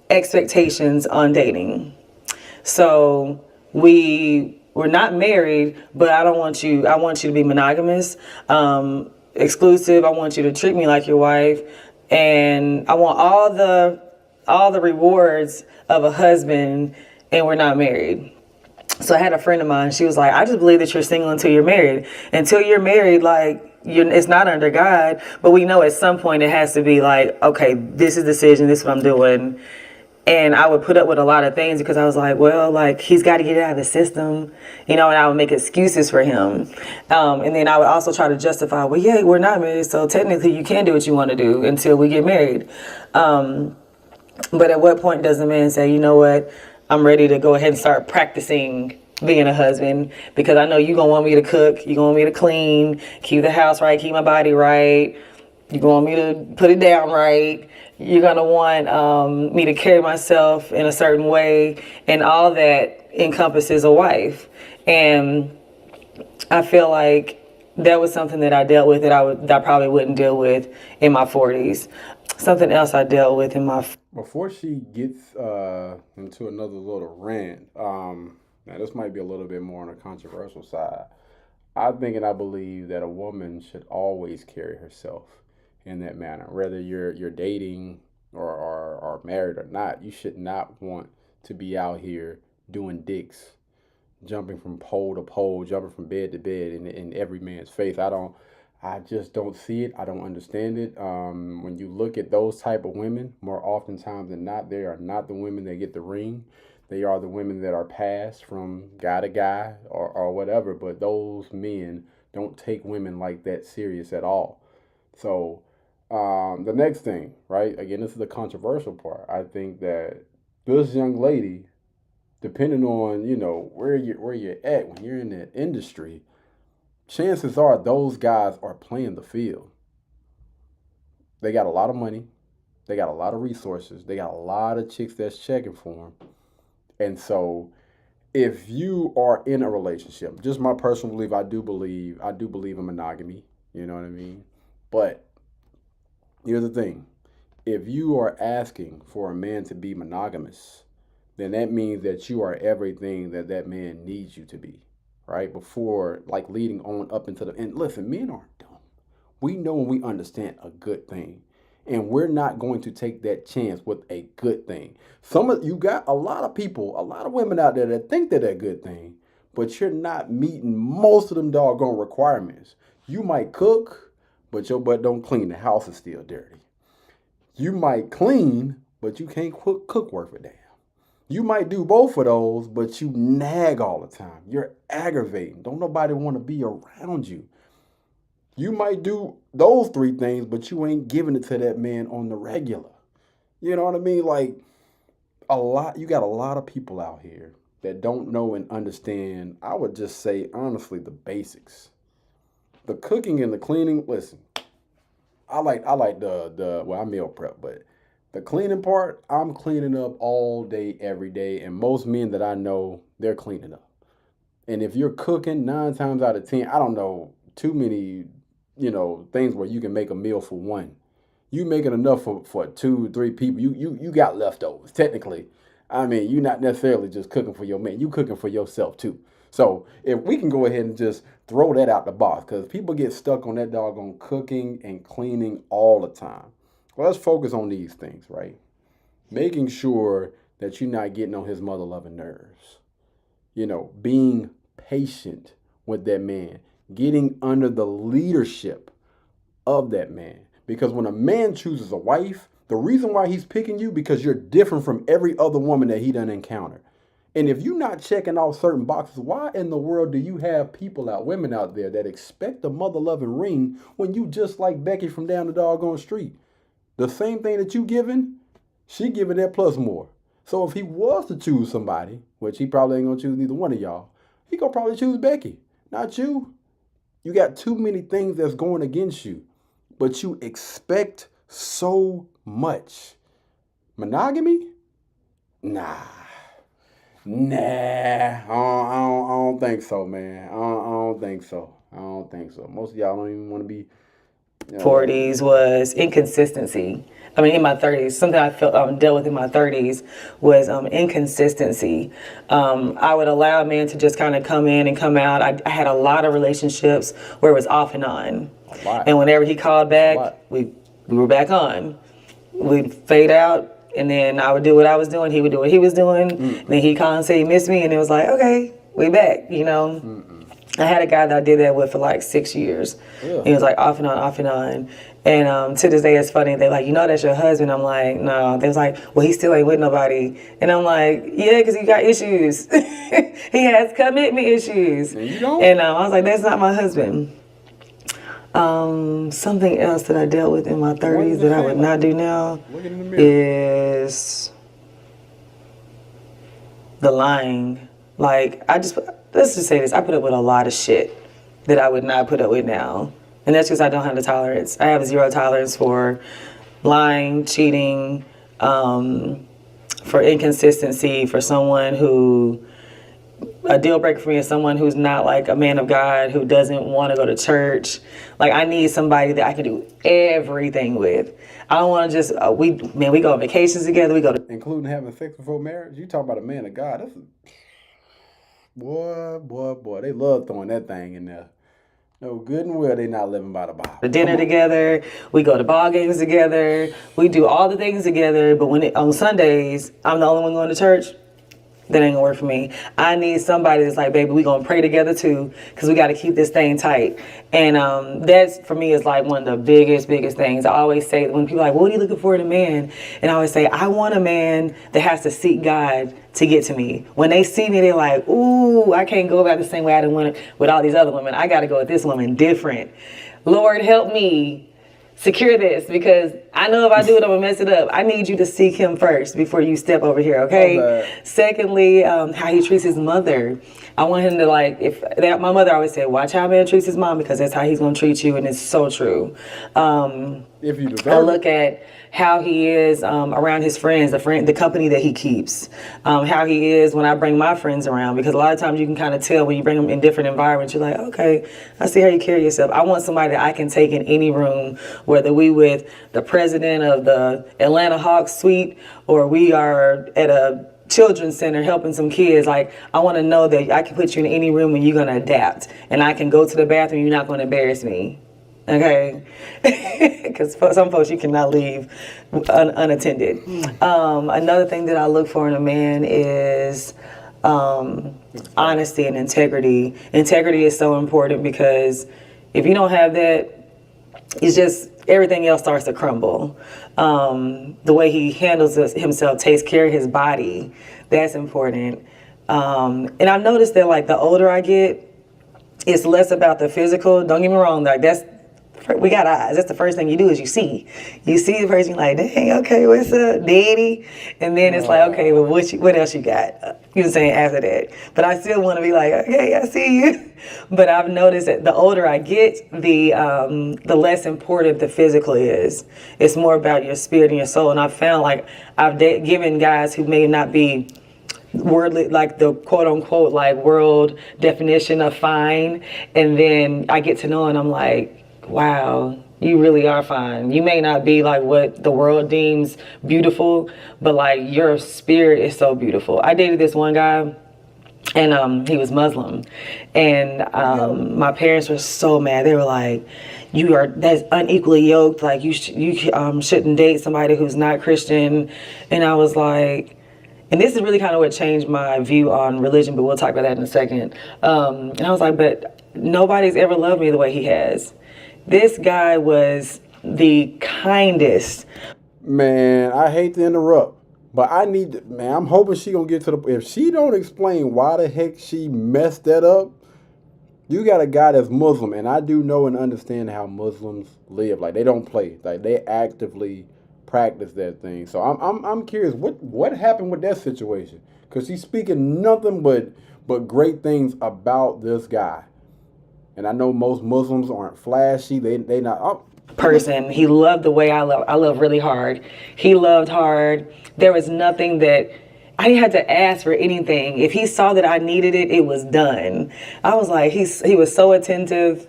expectations on dating. So we're not married, but I want you to be monogamous, exclusive. I want you to treat me like your wife, and I want all the rewards of a husband, and we're not married. So I had a friend of mine, she was like, I just believe that you're single until you're married. Until you're married, like, it's not under God, but we know at some point it has to be like, okay, this is the decision, this is what I'm doing. And I would put up with a lot of things because I was like, well, like, he's got to get it out of the system, and I would make excuses for him. And then I would also try to justify, well, yeah, we're not married, so technically you can do what you want to do until we get married. But at what point does a man say, you know what, I'm ready to go ahead and start practicing being a husband, because I know you're going to want me to cook, you're going to want me to clean, keep the house right, keep my body right, you're going to want me to put it down right, you're going to want me to carry myself in a certain way, and all that encompasses a wife. And I feel like that was something that I dealt with that I probably wouldn't deal with in my 40s. Something else I dealt with in my... Before she gets into another little rant, now this might be a little bit more on the controversial side. I think and I believe that a woman should always carry herself in that manner. Whether you're dating or married or not, you should not want to be out here doing dicks, jumping from pole to pole, jumping from bed to bed in every man's face. I just don't see it. I don't understand it. When you look at those type of women, more oftentimes than not, they are not the women that get the ring. They are the women that are passed from guy to guy or whatever. But those men don't take women like that serious at all. So the next thing, right? Again, this is the controversial part. I think that this young lady, depending on where you're at when you're in that industry, chances are those guys are playing the field. They got a lot of money. They got a lot of resources. They got a lot of chicks that's checking for them. And so if you are in a relationship, just my personal belief, I do believe in monogamy. You know what I mean? But here's the thing. If you are asking for a man to be monogamous, then that means that you are everything that man needs you to be. Right? Before, like, leading on up into and listen, men aren't dumb. We know and we understand a good thing. And we're not going to take that chance with a good thing. You got a lot of people, a lot of women out there that think they're that good thing, but you're not meeting most of them doggone requirements. You might cook, but your butt don't clean. The house is still dirty. You might clean, but you can't cook worth a damn. You might do both of those, but you nag all the time. You're aggravating. Don't nobody want to be around you. You might do those 3 things, but you ain't giving it to that man on the regular. You know what I mean? Like, you got a lot of people out here that don't know and understand, I would just say, honestly, the basics. The cooking and the cleaning, listen, I like I meal prep, but the cleaning part, I'm cleaning up all day, every day. And most men that I know, they're cleaning up. And if you're cooking 9 times out of 10, I don't know too many, things where you can make a meal for one. You making enough for 2, 3 people. You got leftovers. Technically, I mean, you're not necessarily just cooking for your man. You cooking for yourself too. So if we can go ahead and just throw that out the box, because people get stuck on that doggone cooking and cleaning all the time. Well, let's focus on these things, right? Making sure that you're not getting on his mother-loving nerves. Being patient with that man. Getting under the leadership of that man. Because when a man chooses a wife, the reason why he's picking you, because you're different from every other woman that he done encountered. And if you're not checking off certain boxes, why in the world do you have women out there that expect a mother-loving ring when you just like Becky from down the doggone street? The same thing that you giving, she giving that plus more. So if he was to choose somebody, which he probably ain't gonna choose neither one of y'all, he gonna probably choose Becky, not you. You got too many things that's going against you, but you expect so much. Monogamy? Nah. I don't think so, man. I don't think so. Most of y'all don't even want to be. 40s was inconsistency. I mean, in my 30s, something I felt dealt with in my 30s was inconsistency. I would allow a man to just kind of come in and come out. I had a lot of relationships where it was off and on. And whenever he called back, we were back on. We'd fade out, and then I would do what I was doing. He would do what he was doing. And then he'd call and say he missed me, and it was like, okay, we back, I had a guy that I did that with for like 6 years. Yeah. He was like off and on, off and on. And to this day, it's funny. They're like, that's your husband. I'm like, no. They was like, well, he still ain't with nobody. And I'm like, yeah, because he got issues. He has commitment issues. And you don't? And I was like, that's not my husband. Something else that I dealt with in my 30s that I would not do now is the lying. Like, let's just say this, I put up with a lot of shit that I would not put up with now. And that's because I don't have the tolerance. I have 0 tolerance for lying, cheating, for inconsistency, for someone a deal breaker for me is someone who's not like a man of God, who doesn't want to go to church. Like, I need somebody that I can do everything with. I don't want to just, we go on vacations together, including having sex before marriage. You talk about a man of God, Boy, they love throwing that thing in there. No, good and well, they not living by the Bible. The dinner together, we go to ball games together, we do all the things together, but on Sundays, I'm the only one going to church. That ain't gonna work for me. I need somebody that's like, baby, we gonna pray together too, because we gotta keep this thing tight. And that's, for me, is like one of the biggest things. I always say, when people are like, well, what are you looking for in a man? And I always say, I want a man that has to seek God to get to me. When they see me, they're like, ooh, I can't go about the same way I done went with all these other women. I gotta go with this woman different. Lord, help me secure this, because I know if I do it, I'm gonna mess it up. I need you to seek him first before you step over here, okay? Secondly, how he treats his mother. I want him to, like, my mother always said, watch how a man treats his mom, because that's how he's gonna treat you, and it's so true. If you deserve I look at how he is around his friends, the company that he keeps, how he is when I bring my friends around, because a lot of times you can kind of tell when you bring them in different environments. You're like, okay, I see how you carry yourself. I want somebody that I can take in any room, whether we with the president of the Atlanta Hawks suite or we are at a children's center helping some kids. Like, I want to know that I can put you in any room and you're going to adapt, and I can go to the bathroom, you're not going to embarrass me. Okay, because some folks you cannot leave unattended. Another thing that I look for in a man is honesty and integrity. Integrity is so important, because if you don't have that, it's just, everything else starts to crumble. The way he handles himself, takes care of his body, that's important. And I've noticed that like the older I get, it's less about the physical. Don't get me wrong, like we got eyes. That's the first thing you do is you see the person, you're like, dang, okay, what's up, daddy? And then it's like, okay, well, what else you got? You know what I'm saying, after that. But I still want to be like, okay, I see you. But I've noticed that the older I get, the less important the physical is. It's more about your spirit and your soul. And I've found like I've given guys who may not be worldly, like the quote unquote like world definition of fine, and then I get to know and I'm like, wow, you really are fine. You may not be like what the world deems beautiful, but like your spirit is so beautiful. I dated this one guy, and he was Muslim, and my parents were so mad. They were like, that's unequally yoked, like you shouldn't date somebody who's not Christian. And I was like, and this is really kind of what changed my view on religion, but we'll talk about that in a second. And I was like, but nobody's ever loved me the way he has. This guy was the kindest. Man, I hate to interrupt, but I'm hoping she gonna get to if she don't explain why the heck she messed that up. You got a guy that's Muslim, and I do know and understand how Muslims live. Like, they don't play. Like, they actively practice that thing. So I'm curious, what happened with that situation? Because she's speaking nothing but great things about this guy. And I know most Muslims aren't flashy. They not person. He loved the way I love. I love really hard. He loved hard. There was nothing that I didn't have to ask for anything. If he saw that I needed it, it was done. I was like, he was so attentive.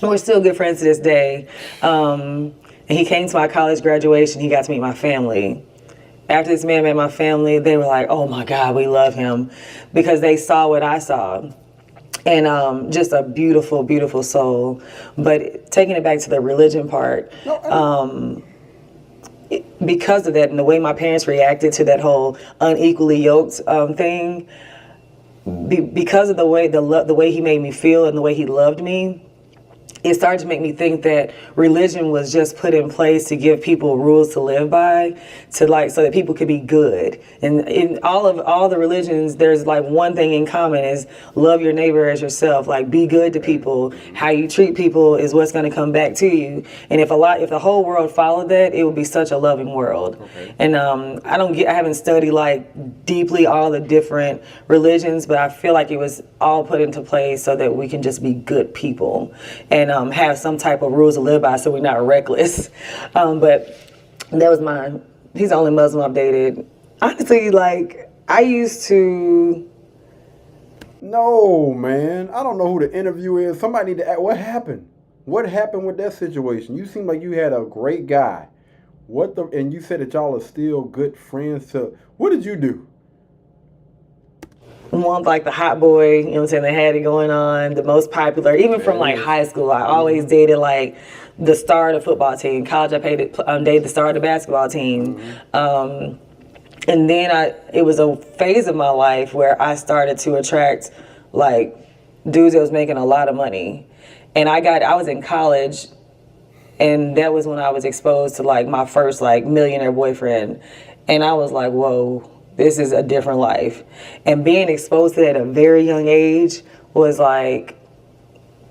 We're still good friends to this day. And he came to my college graduation. He got to meet my family. After this man met my family, they were like, oh my God, we love him, because they saw what I saw. And just a beautiful, beautiful soul. But taking it back to the religion part, because of that and the way my parents reacted to that whole unequally yoked thing, because of the way he made me feel and the way he loved me, it started to make me think that religion was just put in place to give people rules to live by, so that people could be good. And in all the religions, there's like one thing in common is love your neighbor as yourself. Like, be good to people. How you treat people is what's going to come back to you. And if the whole world followed that, it would be such a loving world. Okay. And I haven't studied like deeply all the different religions, but I feel like it was all put into place so that we can just be good people and have some type of rules to live by, so we're not reckless. But that was he's the only Muslim I've dated. Honestly, like, I used to... No, man. I don't know who the interview is. Somebody need to ask, what happened? What happened with that situation? You seem like you had a great guy. And you said that y'all are still good friends. What did you do? One, like the hot boy, you know what I'm saying, they had it going on, the most popular, even from like high school. I always dated like the star of the football team. College, I dated the star of the basketball team. And then it was a phase of my life where I started to attract like dudes that was making a lot of money. And I was in college, and that was when I was exposed to like my first like millionaire boyfriend. And I was like, whoa. This is a different life. And being exposed to that at a very young age was like,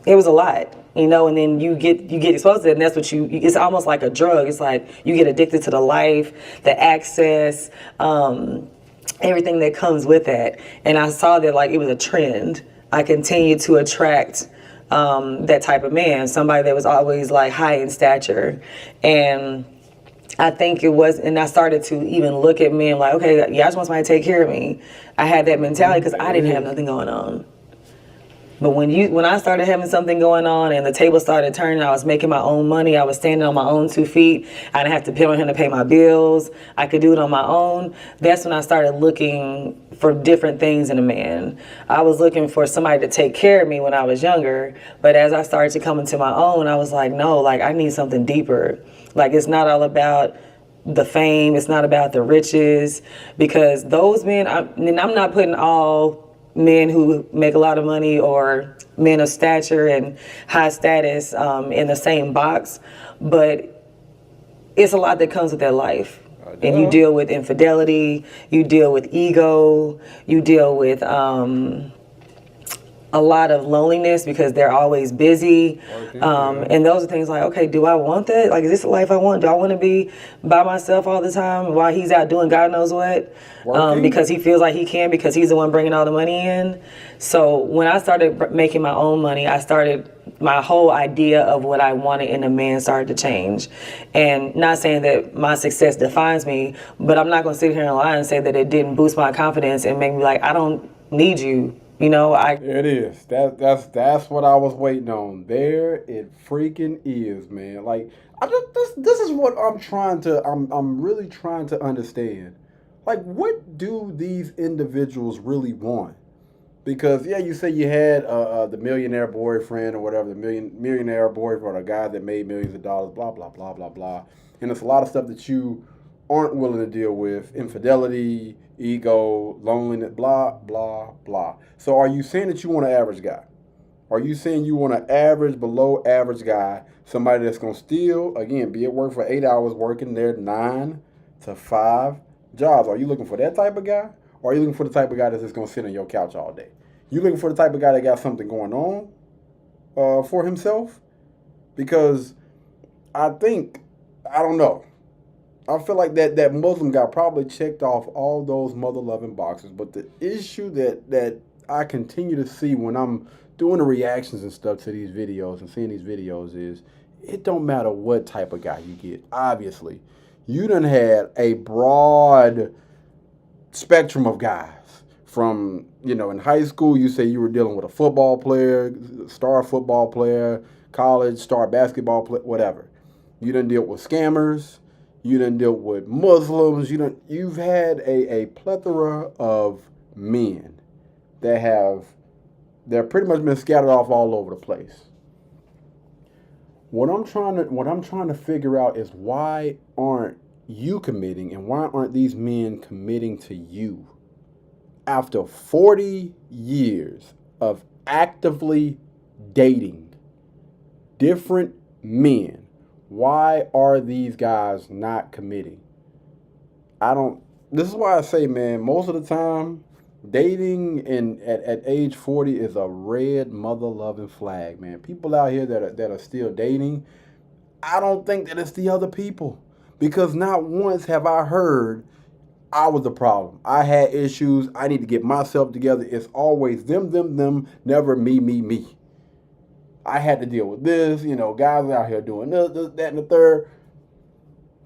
it was a lot, you know, and then you get exposed to it, and that's what it's almost like a drug. It's like you get addicted to the life, the access, everything that comes with that. And I saw that like it was a trend. I continued to attract that type of man, somebody that was always like high in stature. And I think it was, and I started to even look at men like, okay, yeah, I just want somebody to take care of me. I had that mentality because I didn't have nothing going on. But when I started having something going on and the table started turning, I was making my own money. I was standing on my own 2 feet. I didn't have to depend on him to pay my bills. I could do it on my own. That's when I started looking for different things in a man. I was looking for somebody to take care of me when I was younger. But as I started to come into my own, I was like, no, like I need something deeper. Like, it's not all about the fame. It's not about the riches, because those men, I'm not putting all men who make a lot of money or men of stature and high status in the same box, but it's a lot that comes with that life. And you deal with infidelity, you deal with ego, you deal with a lot of loneliness because they're always busy. And those are things like, okay, do I want that? Like, is this the life I want? Do I want to be by myself all the time while he's out doing God knows what? Because he feels like he can, because he's the one bringing all the money in. So when I started making my own money, my whole idea of what I wanted in a man started to change. And not saying that my success defines me, but I'm not going to sit here and lie and say that it didn't boost my confidence and make me like, I don't need you. You know, There it is. That's what I was waiting on. There it freaking is, man. Like, this is what I'm really trying to understand. Like, what do these individuals really want? Because yeah, you say you had the millionaire boyfriend or whatever, the millionaire boyfriend, or a guy that made millions of dollars, blah blah blah blah blah, and it's a lot of stuff that you aren't willing to deal with: infidelity, ego, loneliness, blah, blah, blah. So are you saying that you want an average guy? Are you saying you want an average, below average guy, somebody that's going to still, again, be at work for 8 hours, working their 9 to 5 jobs? Are you looking for that type of guy? Or are you looking for the type of guy that's just going to sit on your couch all day? You looking for the type of guy that got something going on for himself? Because I don't know. I feel like that Muslim guy probably checked off all those mother-loving boxes. But the issue that I continue to see when I'm doing the reactions and stuff to these videos and seeing these videos is, it don't matter what type of guy you get. Obviously, you done had a broad spectrum of guys. From, in high school, you say you were dealing with a football player, star football player, college, star basketball player, whatever. You done dealt with scammers. You done dealt with Muslims. You've had a plethora of men that they're pretty much been scattered off all over the place. What I'm trying to figure out is, why aren't you committing, and why aren't these men committing to you? After 40 years of actively dating different men, why are these guys not committing? This is why I say, man, most of the time, dating at age 40 is a red mother-loving flag, man. People out here that are still dating, I don't think that it's the other people. Because not once have I heard I was the problem, I had issues, I need to get myself together. It's always them, never me. I had to deal with this, guys out here doing this, that, and the third.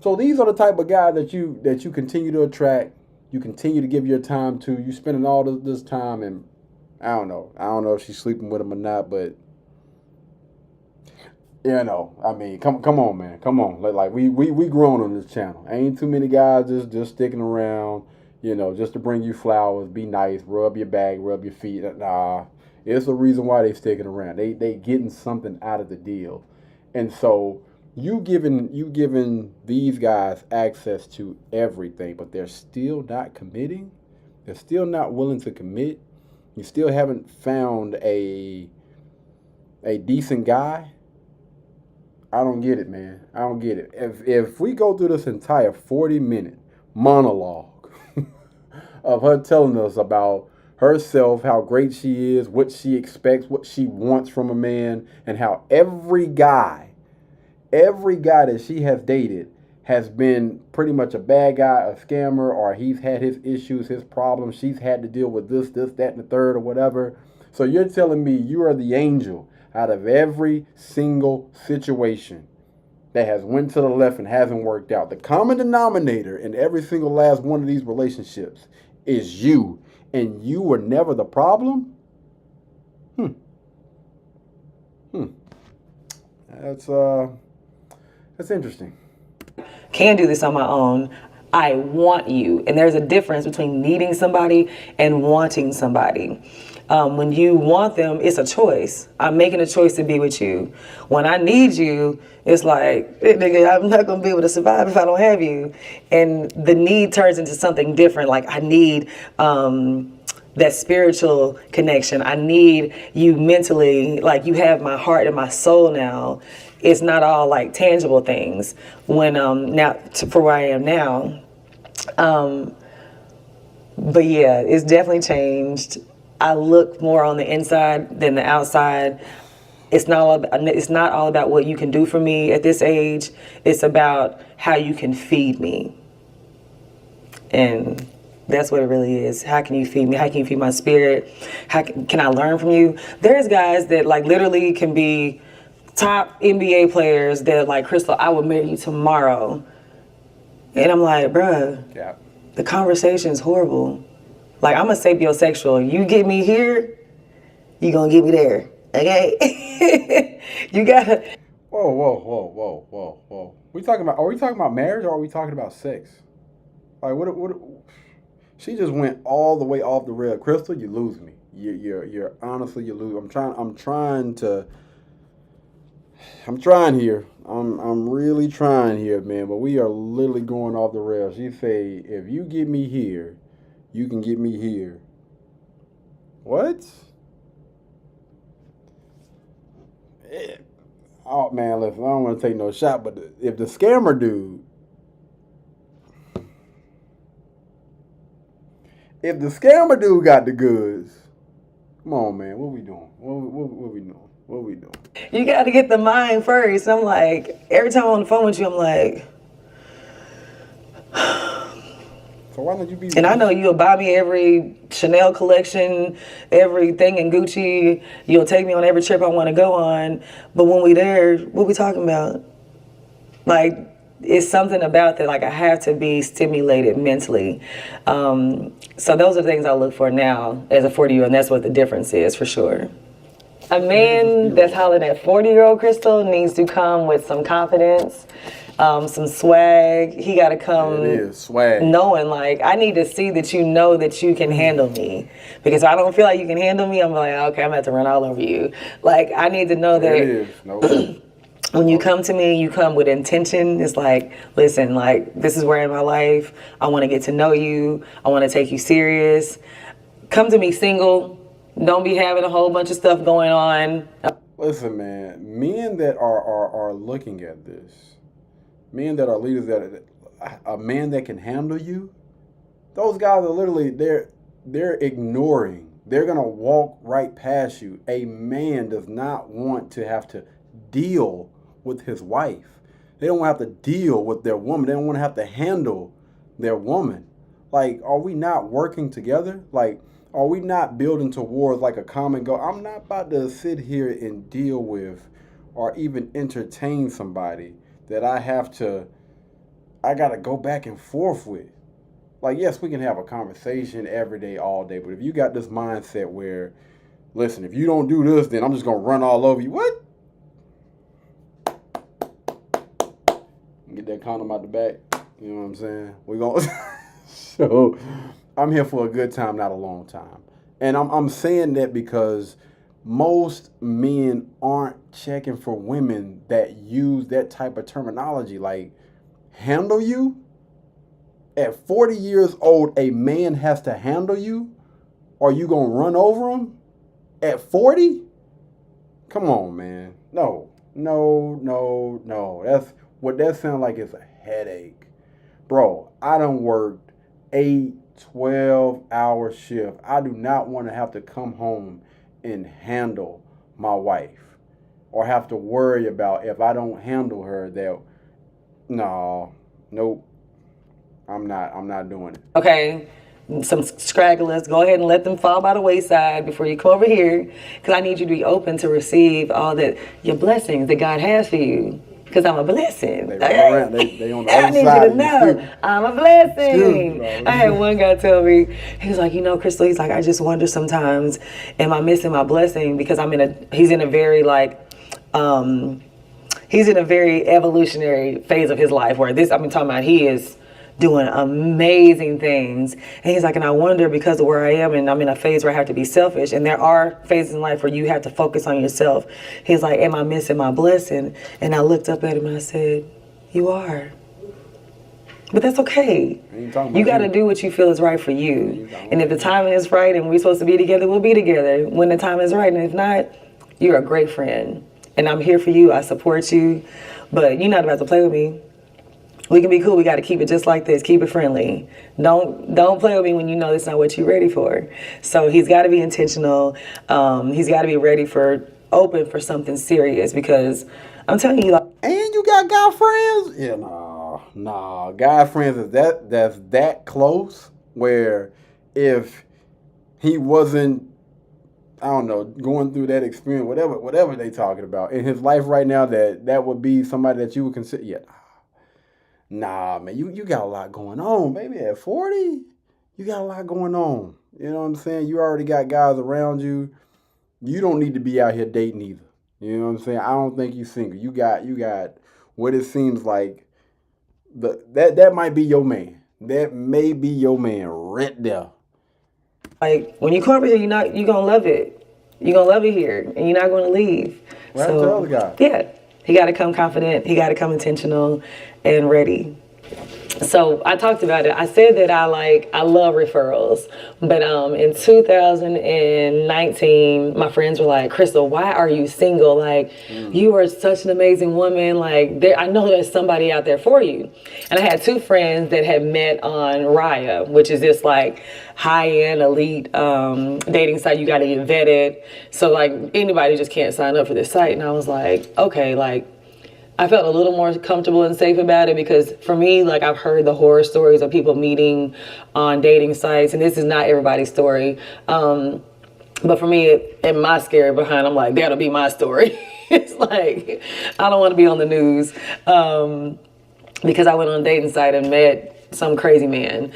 So these are the type of guys that you continue to attract, you continue to give your time to. You spending all this time, and I don't know if she's sleeping with him or not, but I mean, come on, man, come on. Like we grown on this channel. Ain't too many guys just sticking around, just to bring you flowers, be nice, rub your back, rub your feet. Nah. It's the reason why they sticking around. They getting something out of the deal. And so you giving these guys access to everything, but they're still not committing. They're still not willing to commit. You still haven't found a decent guy. I don't get it, man. I don't get it. If we go through this entire 40-minute monologue of her telling us about herself, how great she is, what she expects, what she wants from a man, and how every guy that she has dated has been pretty much a bad guy, a scammer, or he's had his issues, his problems. She's had to deal with this, that, and the third, or whatever. So you're telling me you are the angel out of every single situation that has went to the left and hasn't worked out. The common denominator in every single last one of these relationships is you. And you were never the problem? That's interesting. Can do this on my own. I want you. And there's a difference between needing somebody and wanting somebody. When you want them, it's a choice. I'm making a choice to be with you. When I need you, it's like, hey, nigga, I'm not going to be able to survive if I don't have you. And the need turns into something different. Like, I need that spiritual connection. I need you mentally, like you have my heart and my soul now. It's not all like tangible things when for where I am now. But yeah, it's definitely changed. I look more on the inside than the outside. It's not all about what you can do for me at this age. It's about how you can feed me. And that's what it really is. How can you feed me? How can you feed my spirit? How can I learn from you? There's guys that like literally can be top NBA players that like, Crystal, I would marry you tomorrow. And I'm like, bruh, Yeah. the conversation is horrible. Like, I'm a sapiosexual. You get me here, you gonna get me there. Okay? You gotta. Whoa. Are we talking about marriage or are we talking about sex? Like what she just went all the way off the rail. Crystal, you lose me. You're honestly, you lose. I'm trying here. I'm really trying here, man, but we are literally going off the rails. She say, if you get me here, you can get me here. What? Oh man, listen, I don't want to take no shot, but if the scammer dude, got the goods, come on, man, what we doing? What we doing? You gotta get the mind first. I'm like, every time I'm on the phone with you, I'm like, so why don't you be? and I know you'll buy me every Chanel collection, everything in Gucci. You'll take me on every trip I want to go on. But when we there, what we talking about? Like, it's something about that. Like, I have to be stimulated mentally. So those are the things I look for now as a 40-year-old, and that's what the difference is for sure. A man that's hollering at 40-year-old Crystal needs to come with some confidence, some swag. He got to come swag. knowing, like, I need to see that you know that you can handle me. Because if I don't feel like you can handle me, I'm like, okay, I'm going to have to run all over you. Like, I need to know that when you come to me, you come with intention. It's like, listen, like, this is where in my life, I want to get to know you. I want to take you serious. Come to me single. Don't be having a whole bunch of stuff going on. Listen, man, men that are looking at this, men that are leaders, that a man that can handle you, those guys are literally, they're ignoring. They're going to walk right past you. A man does not want to have to deal with his wife. They don't want to have to deal with their woman. They don't want to have to handle their woman. Like, are we not working together? Like, are we not building towards like a common goal? I'm not about to sit here and deal with or even entertain somebody that I got to go back and forth with. Like, yes, we can have a conversation every day, all day. But if you got this mindset where, listen, if you don't do this, then I'm just going to run all over you. What? Get that condom out the back. You know what I'm saying? We're going So I'm here for a good time, not a long time. And I'm saying that because most men aren't checking for women that use that type of terminology, like handle you. At 40 years old, a man has to handle you? Are you going to run over him? At 40? Come on, man. No. That's what that sounds like is a headache. Bro, I done worked 12-hour shift. I do not want to have to come home and handle my wife or have to worry about if I don't handle her that, nope. I'm not doing it. Okay, some scragglers, go ahead and let them fall by the wayside before you come over here, because I need you to be open to receive all that, your blessings that God has for you, because I'm a blessing. They run around, they on the I other need side. you to know I'm a blessing. Excuse me, I had one guy tell me, he was like, Crystal, he's like, I just wonder sometimes, am I missing my blessing? Because he's in a very evolutionary phase of his life where talking about he is doing amazing things. And he's like, and I wonder, because of where I am, and I'm in a phase where I have to be selfish, and there are phases in life where you have to focus on yourself. He's like, am I missing my blessing? And I looked up at him and I said, you are. But that's okay. Ain't talking about You got to you. do what you feel is right for you. talking And if the timing is right and we're supposed to be together, we'll be together when the time is right. And if not, you're a great friend. And I'm here for you. I support you. But you're not about to play with me. We can be cool. We got to keep it just like this. Keep it friendly. Don't play with me when you know that's not what you're ready for. So he's got to be intentional. He's got to be ready for open for something serious because I'm telling you, like, And you got guy friends? Yeah, nah. Guy friends is that's that close where if he wasn't, I don't know, going through that experience, whatever they talking about in his life right now, that would be somebody that you would consider. Yeah, nah, man, you got a lot going on, baby. At 40, you got a lot going on. You know what I'm saying? You already got guys around you. You don't need to be out here dating either. You know what I'm saying? I don't think you single. You got what it seems like. That might be your man. That may be your man right there. like when you come over here, you're gonna love it. You're gonna love it here, and you're not gonna leave. Right to the other guy. Yeah, he got to come confident. He got to come intentional and ready. So I talked about it. I said that I love referrals, but in 2019, my friends were like, "Crystal, why are you single? Like, you are such an amazing woman. Like, I know there's somebody out there for you." And I had two friends that had met on Raya, which is this like high-end elite dating site. You got to get vetted, so like anybody just can't sign up for this site. And I was like, okay, like. I felt a little more comfortable and safe about it because for me, like I've heard the horror stories of people meeting on dating sites, and this is not everybody's story. But for me, and my scary behind, I'm like, that'll be my story. It's like, I don't want to be on the news because I went on a dating site and met some crazy man.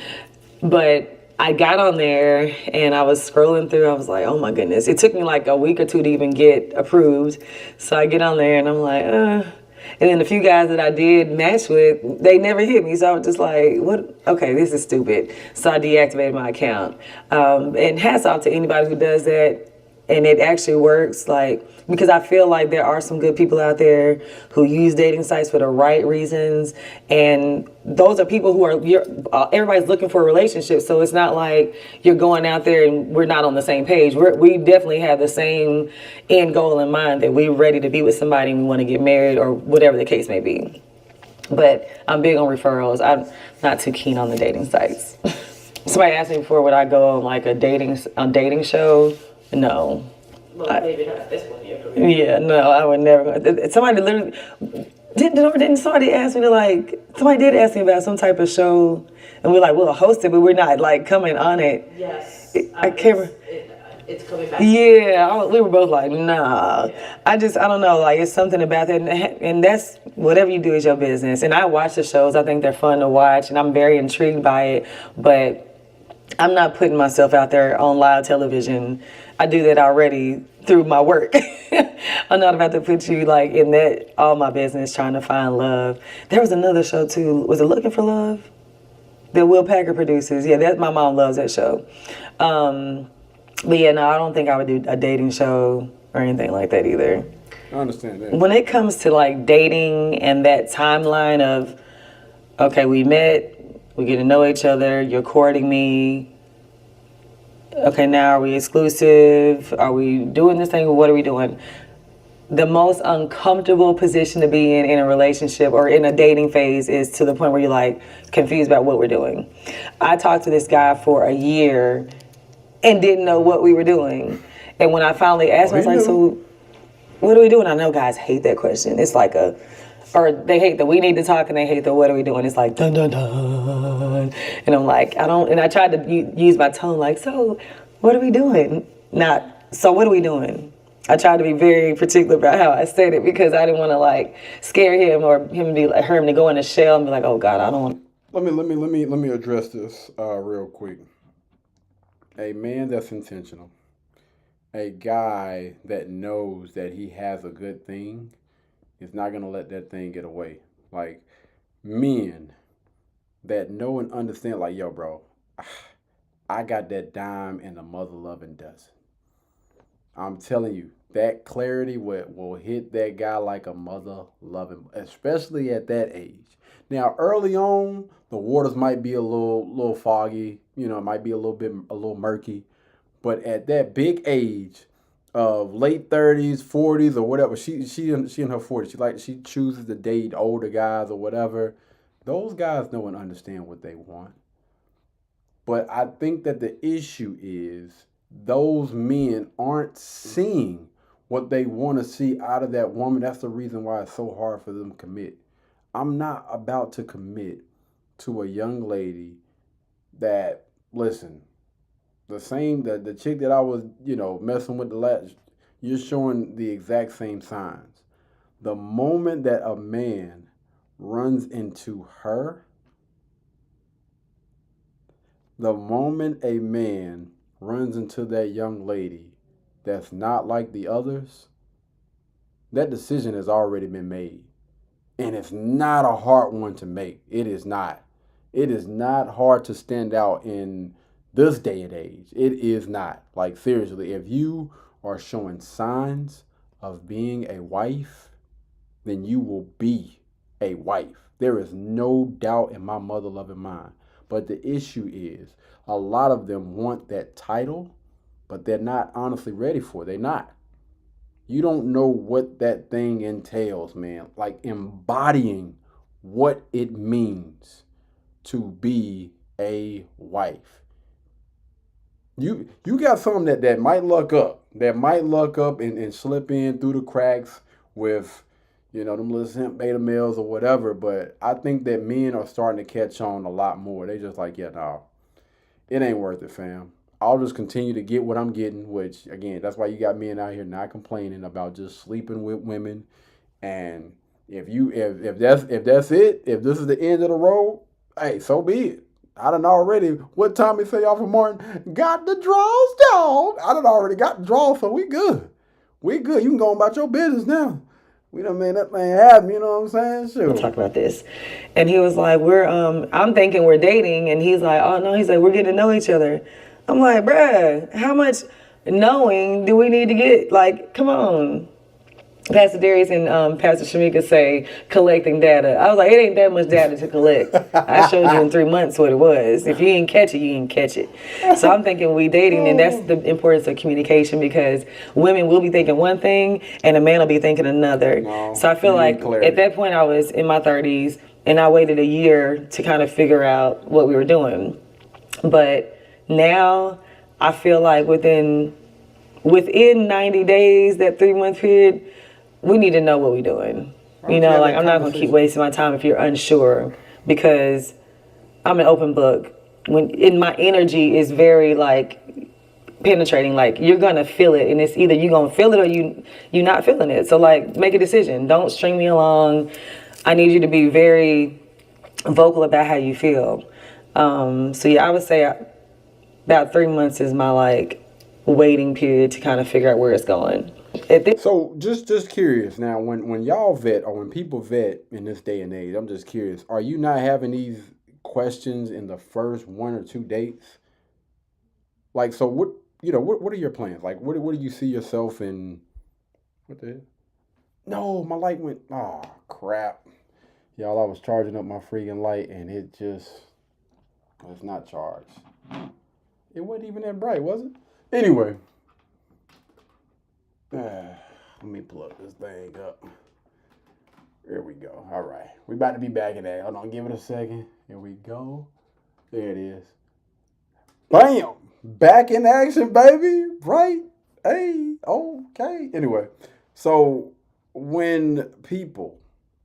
But I got on there and I was scrolling through. I was like, oh my goodness. It took me like a week or two to even get approved. So I get on there and I'm like, And then the few guys that I did match with, they never hit me. So I was just like, what? Okay, this is stupid. So I deactivated my account. And hats off to anybody who does that. And it actually works, like, because I feel like there are some good people out there who use dating sites for the right reasons. And those are people who are, everybody's looking for a relationship. So it's not like you're going out there and we're not on the same page. We definitely have the same end goal in mind, that we're ready to be with somebody and we want to get married or whatever the case may be. But I'm big on referrals. I'm not too keen on the dating sites. Somebody asked me before, would I go on like a dating show? No. Well, maybe not this one in your career. Yeah, no, I would never go. Somebody literally didn't somebody ask me to like. Somebody did ask me about some type of show, and we're like, we'll host it, but we're not like coming on it. Yes. I can't. It's coming back. Yeah, we were both like, nah. I don't know. Like, it's something about that, and that's whatever you do is your business. And I watch the shows. I think they're fun to watch, and I'm very intrigued by it. But I'm not putting myself out there on live television. I do that already through my work. I'm not about to put you like in that all my business trying to find love. There was another show too. Was it Looking for Love? That Will Packer produces. Yeah, my mom loves that show. But yeah, no, I don't think I would do a dating show or anything like that either. I understand that. When it comes to like dating and that timeline of, okay, we met, we get to know each other, you're courting me. Okay, now are we exclusive? Are we doing this thing? What are we doing? The most uncomfortable position to be in a relationship or in a dating phase is to the point where you're like confused about what we're doing. I talked to this guy for a year and didn't know what we were doing. And when I finally asked him, I was like, so what are we doing? I know guys hate that question. It's like or they hate that we need to talk and they hate the what are we doing? It's like, dun, dun, dun. And I'm like, and I tried to use my tone like, so what are we doing? Not, so what are we doing? I tried to be very particular about how I said it because I didn't want to like scare him or him to go in a shell and be like, oh God, I don't want. Let me address this real quick. A man that's intentional, a guy that knows that he has a good thing, is not gonna let that thing get away. Like men that know and understand, like, yo, bro, I got that dime in the mother loving dozen. I'm telling you, that clarity will hit that guy like a mother loving, especially at that age. Now, early on, the waters might be a little foggy. You know, it might be a little murky. But at that big age of late 30s, 40s, or whatever, she in her 40s. She chooses to date older guys or whatever. Those guys know and understand what they want. But I think that the issue is those men aren't seeing what they want to see out of that woman. That's the reason why it's so hard for them to commit. I'm not about to commit to a young lady that, listen, the chick that I was, messing with the last, you're showing the exact same signs. The moment that a man runs into her, the moment a man runs into that young lady that's not like the others, that decision has already been made. And it's not a hard one to make. It is not. It is not hard to stand out in this day and age. It is not. Like, seriously, if you are showing signs of being a wife, then you will be a wife. There is no doubt in my mother loving mind. But the issue is, a lot of them want that title, but they're not honestly ready for it. They're not. You don't know what that thing entails, man. Like, embodying what it means to be a wife. You got some that might luck up. That might luck up and slip in through the cracks with, them little simp beta males or whatever. But I think that men are starting to catch on a lot more. They just like, yeah, no, it ain't worth it, fam. I'll just continue to get what I'm getting, which, again, that's why you got men out here not complaining about just sleeping with women. And if that's it, if this is the end of the road, hey, so be it. I done already, what Tommy say off of Martin? Got the draws, dog. I done already got the draws, so we good. We good. You can go about your business now. We done made that thing happen, you know what I'm saying? Sure. We'll talk about this. And he was like, I'm thinking we're dating. And he's like, oh no, he's like, we're getting to know each other. I'm like, bruh, how much knowing do we need to get? Like, come on. Pastor Darius and Pastor Shamika say collecting data. I was like, it ain't that much data to collect. I showed you in 3 months what it was. If you didn't catch it, you didn't catch it. So I'm thinking we dating, and that's the importance of communication, because women will be thinking one thing and a man will be thinking another. No, so I feel like at that point I was in my 30s, and I waited a year to kind of figure out what we were doing. But now I feel like within 90 days, that 3-month period, we need to know what we're doing. I'm not going to keep wasting my time if you're unsure, because I'm an open book. When my energy is very penetrating, you're going to feel it, and it's either you're going to feel it or you're not feeling it. So make a decision. Don't string me along. I need you to be very vocal about how you feel. I would say about 3 months is my waiting period to kind of figure out where it's going. So just curious now, when y'all vet, or when people vet in this day and age, I'm just curious, are you not having these questions in the first 1 or 2 dates? So what are your plans? What do you see yourself in? What the hell? No, my light went, oh crap. Y'all, I was charging up my freaking light and it's not charged. It wasn't even that bright, was it? Anyway. Let me pull up this thing up. There we go. All right. We about to be back in there. Hold on. Give it a second. Here we go. There it is. Bam! Back in action, baby. Right? Hey. Okay. Anyway. So when people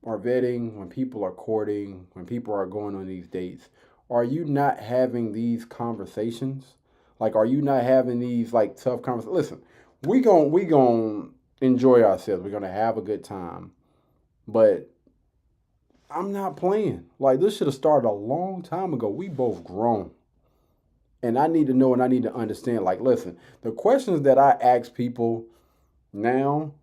are vetting, when people are courting, when people are going on these dates, are you not having these conversations? Are you not having these tough conversations? Listen. We gon' enjoy ourselves. We're gonna have a good time, but I'm not playing. This should have started a long time ago. We both grown, and I need to know and I need to understand. Listen, the questions that I ask people now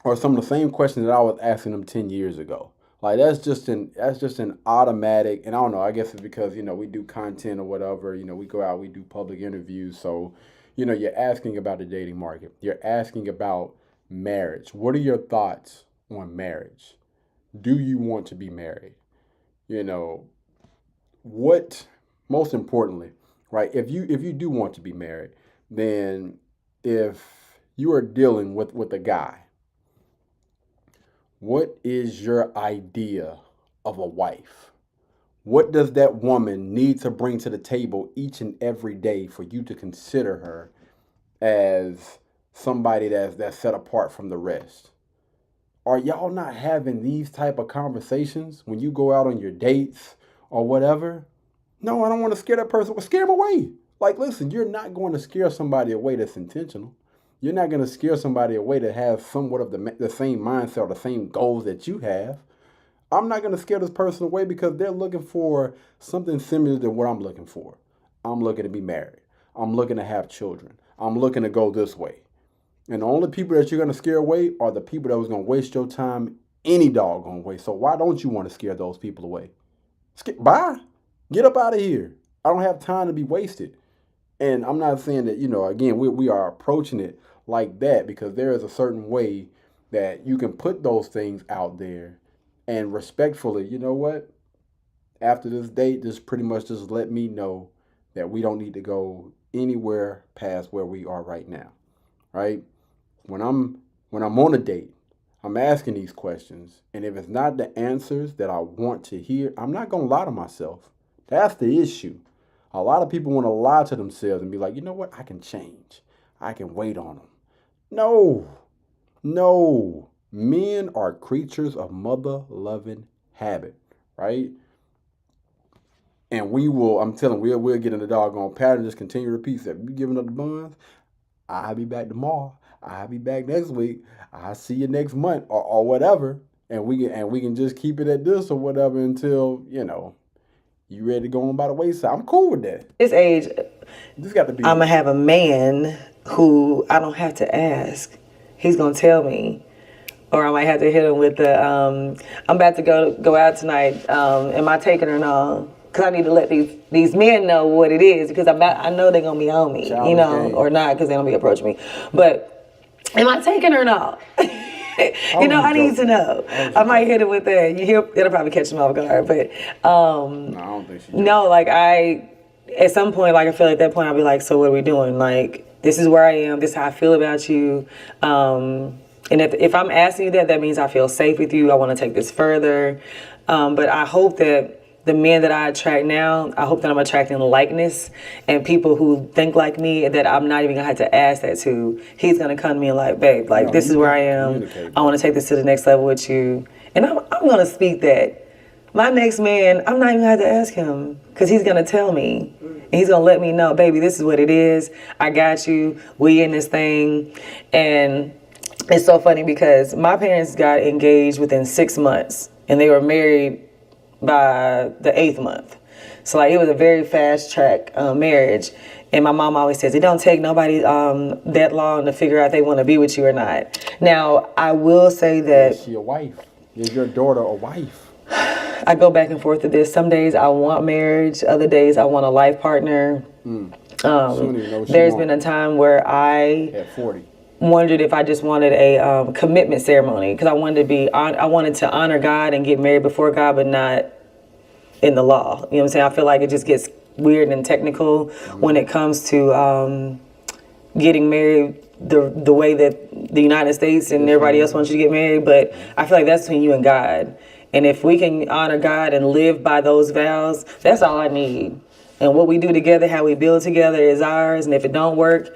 are some of the same questions that I was asking them 10 years ago. That's just an automatic, and I don't know. I guess it's because we do content or whatever. We go out, we do public interviews, so. you're asking about the dating market. You're asking about marriage. What are your thoughts on marriage? Do you want to be married? You know, what most importantly, right? If you do want to be married, then if you are dealing with a guy, what is your idea of a wife? What does that woman need to bring to the table each and every day for you to consider her as somebody that's set apart from the rest? Are y'all not having these type of conversations when you go out on your dates or whatever? No, I don't want to scare that person. Well, scare them away. Like, listen, you're not going to scare somebody away that's intentional. You're not going to scare somebody away that has somewhat of the same mindset or the same goals that you have. I'm not going to scare this person away because they're looking for something similar to what I'm looking for. I'm looking to be married. I'm looking to have children. I'm looking to go this way. And the only people that you're going to scare away are the people that was going to waste your time any doggone way. So why don't you want to scare those people away? Bye. Get up out of here. I don't have time to be wasted. And I'm not saying that, again, we are approaching it like that because there is a certain way that you can put those things out there and respectfully, you know what? After this date, just pretty much just let me know that we don't need to go anywhere past where we are right now, right? When I'm on a date, I'm asking these questions, and if it's not the answers that I want to hear, I'm not gonna lie to myself. That's the issue. A lot of people want to lie to themselves and be like, you know what? I can change. I can wait on them. No. Men are creatures of mother-loving habit, right? And we'll get in the doggone pattern, just continue to repeat that. You giving up the buns? I'll be back tomorrow. I'll be back next week. I'll see you next month or whatever. And we can just keep it at this or whatever until, you ready to go on by the wayside. I'm cool with that. This age, This got to be. I'm going to have a man who I don't have to ask. He's going to tell me. Or I might have to hit him with the, I'm about to go out tonight. Am I taking her now? Because I need to let these men know what it is. Because I know they're going to be on me, or not because they don't be approaching me. But am I taking her now? I need to know. I might hit him with that. It'll probably catch him off guard. But no, I don't think she. No, at some point, I feel like at that point, I'll be like, so what are we doing? Like, this is where I am. This is how I feel about you. And if I'm asking you that means I feel safe with you. I want to take this further. But I hope that the men that I attract now, I hope that I'm attracting likeness and people who think like me that I'm not even going to have to ask that to. He's going to come to me and like, babe, this is where I am. I want to take this to the next level with you. And I'm going to speak that. My next man, I'm not even going to have to ask him because he's going to tell me. And he's going to let me know, baby, this is what it is. I got you. We in this thing. And it's so funny because my parents got engaged within 6 months and they were married by the 8th month. So it was a very fast track marriage. And my mom always says, it don't take nobody that long to figure out if they want to be with you or not. Now, I will say that... Is she a wife? Is your daughter a wife? I go back and forth to this. Some days I want marriage. Other days I want a life partner. There's been a time where at 40. Wondered if I just wanted a commitment ceremony because I wanted to honor God and get married before God, but not in the law. You know what I'm saying? I feel like it just gets weird and technical when it comes to getting married the way that the United States and everybody else wants you to get married. But I feel like that's between you and God. And if we can honor God and live by those vows, that's all I need. And what we do together, how we build together is ours. And if it don't work,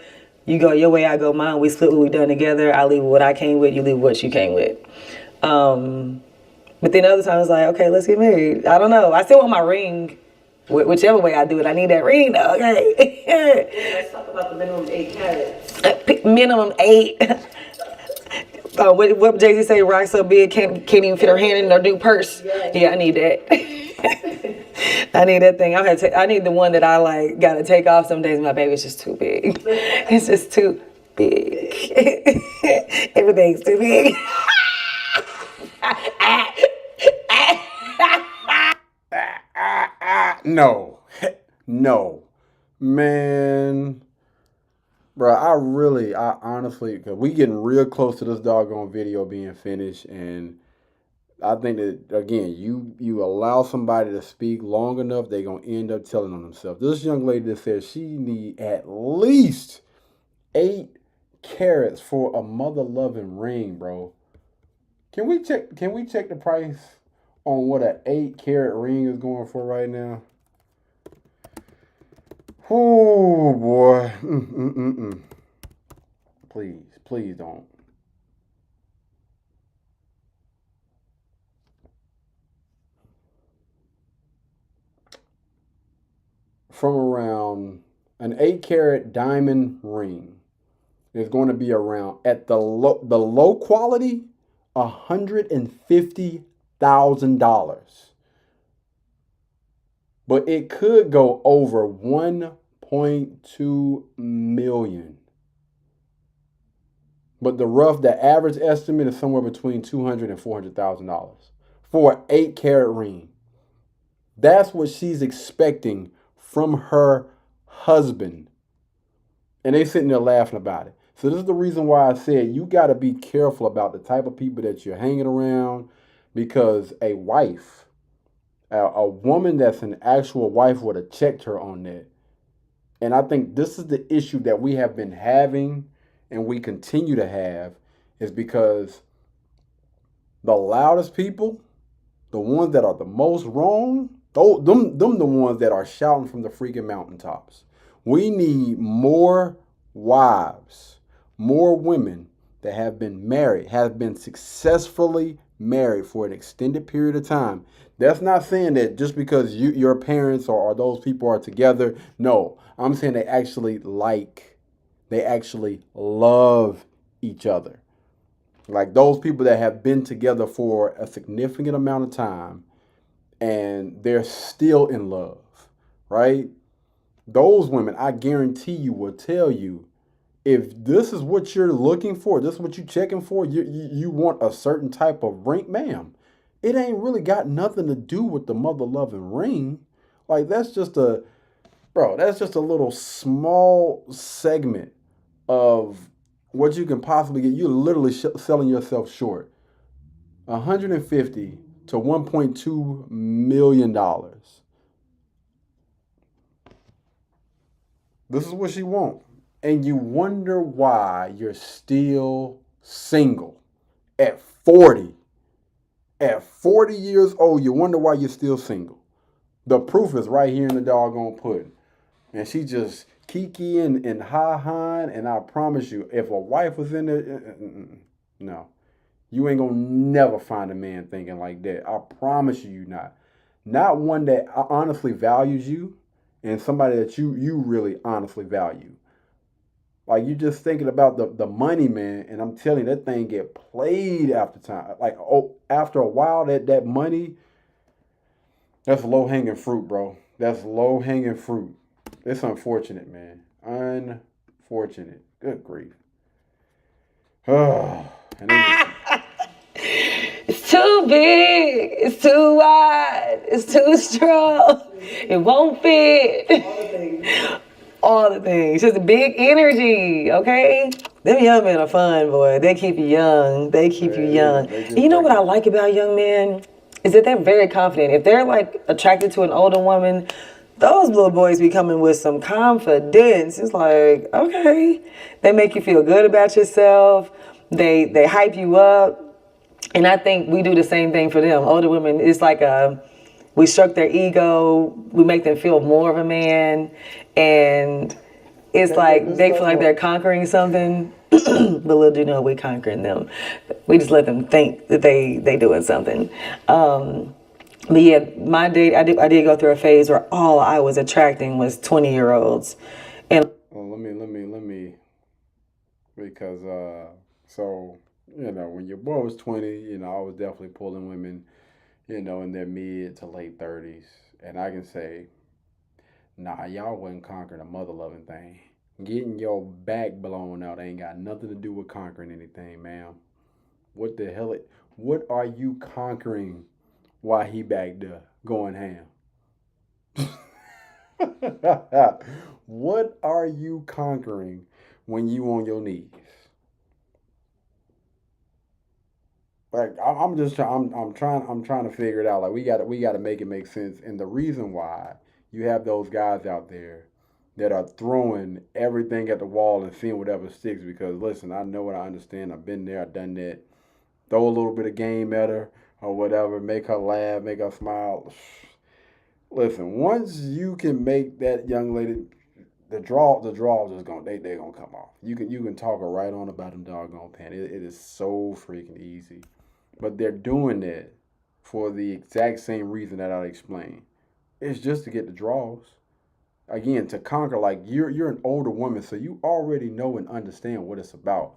you go your way, I go mine. We split what we done together. I leave what I came with. You leave what you came with. But then other times, okay, let's get married. I don't know. I still want my ring. Whichever way I do it, I need that ring, though. Okay. Let's talk about the minimum 8 carats. Minimum 8. What Jay-Z say? Rock so big, can't even fit her hand in her new purse. Yeah, I need that. I need that thing. I need the one that I gotta take off some days. My baby's just too big. It's just too big. Everything's too big. No, man. Bro, I honestly, because we getting real close to this doggone video being finished, and I think that again, you allow somebody to speak long enough, they gonna end up telling on themselves. This young lady that says she need at least 8 carats for a mother loving ring, bro. Can we check the price on what an 8 carat ring is going for right now? Oh boy. Please don't. From around an 8 carat diamond ring is going to be around at the low quality $150,000. But it could go over 1.2 million. But the average estimate is somewhere between $200,000 and $400,000 for an 8 carat ring. That's what she's expecting from her husband. And they sitting there laughing about it. So this is the reason why I said you got to be careful about the type of people that you're hanging around, because a wife, a woman that's an actual wife would have checked her on that. And I think this is the issue that we have been having and we continue to have, is because the loudest people, the ones that are the most wrong, them the ones that are shouting from the freaking mountaintops. We need more wives, more women that have been married, have been successfully married for an extended period of time. That's not saying that just because your parents or those people are together. No, I'm saying they actually love each other. Like those people that have been together for a significant amount of time and they're still in love, right? Those women, I guarantee you, will tell you, if this is what you're looking for, this is what you're checking for, you want a certain type of ring, ma'am, it ain't really got nothing to do with the mother loving ring. Like that's just a little small segment of what you can possibly get. You're literally selling yourself short. $150 to $1.2 million. This is what she wants. And you wonder why you're still single at 40. At 40 years old, you wonder why you're still single. The proof is right here in the doggone pudding. And she just kikiing and ha-haing, and I promise you, if a wife was in there, no. You ain't gonna never find a man thinking like that. I promise you not. Not one that honestly values you and somebody that you really honestly value. Like you just thinking about the money, man, and I'm telling you, that thing get played after time. Like after a while, that money, that's low-hanging fruit, bro. That's low-hanging fruit. It's unfortunate, man. Unfortunate. Good grief. And It's too big. It's too wide. It's too strong. It won't fit. All the things. Just big energy, okay? Them young men are fun, boy. They keep you young. They keep you young. You know what I like about young men? Is that they're very confident. If they're like attracted to an older woman, those little boys be coming with some confidence. It's like, okay. They make you feel good about yourself. They hype you up. And I think we do the same thing for them. Older women, it's like we stroke their ego. We make them feel more of a man. And it's like they feel like they're conquering something. But little do you know, we're conquering them. We just let them think that they doing something. But yeah, my date, I did go through a phase where all I was attracting was 20-year-olds. And well, let me, because so when your boy was 20, I was definitely pulling women, in their mid to late 30s, and I can say, nah, y'all wasn't conquering a mother loving thing. Getting your back blown out ain't got nothing to do with conquering anything, ma'am. What the hell? What are you conquering? While he back there going ham? What are you conquering when you on your knees. Like I'm just trying. I'm trying to figure it out. Like we got to make it make sense. And the reason why you have those guys out there that are throwing everything at the wall and seeing whatever sticks. Because listen, I know what I understand. I've been there. I've done that. Throw a little bit of game at her or whatever. Make her laugh. Make her smile. Listen, once you can make that young lady, the draws is gonna they're gonna come off. You can talk her right on about them doggone pants. It is so freaking easy. But they're doing that for the exact same reason that I explained. It's just to get the draws. Again, to conquer, like you're an older woman, so you already know and understand what it's about.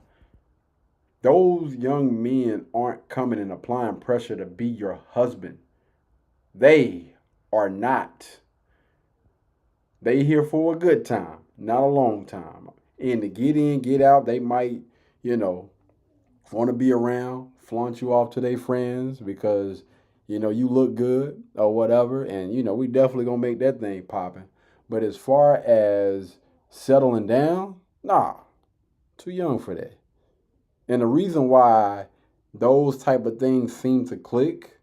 Those young men aren't coming and applying pressure to be your husband. They are not. They here for a good time, not a long time. And to get in, get out, they might, want to be around, flaunt you off to their friends because, you look good or whatever. And, we definitely going to make that thing popping. But as far as settling down, nah, too young for that. And the reason why those type of things seem to click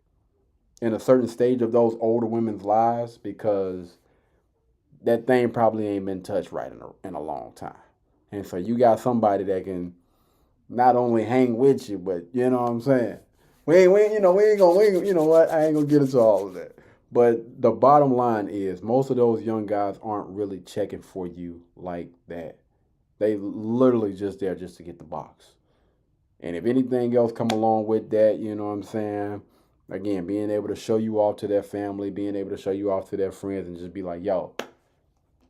in a certain stage of those older women's lives, because that thing probably ain't been touched right in a long time. And so you got somebody that can not only hang with you, but you know what I'm saying? We ain't gonna, I ain't gonna get into all of that. But the bottom line is most of those young guys aren't really checking for you like that. They literally just there just to get the box. And if anything else come along with that, you know what I'm saying? Again, being able to show you off to their family, being able to show you off to their friends and just be like, yo,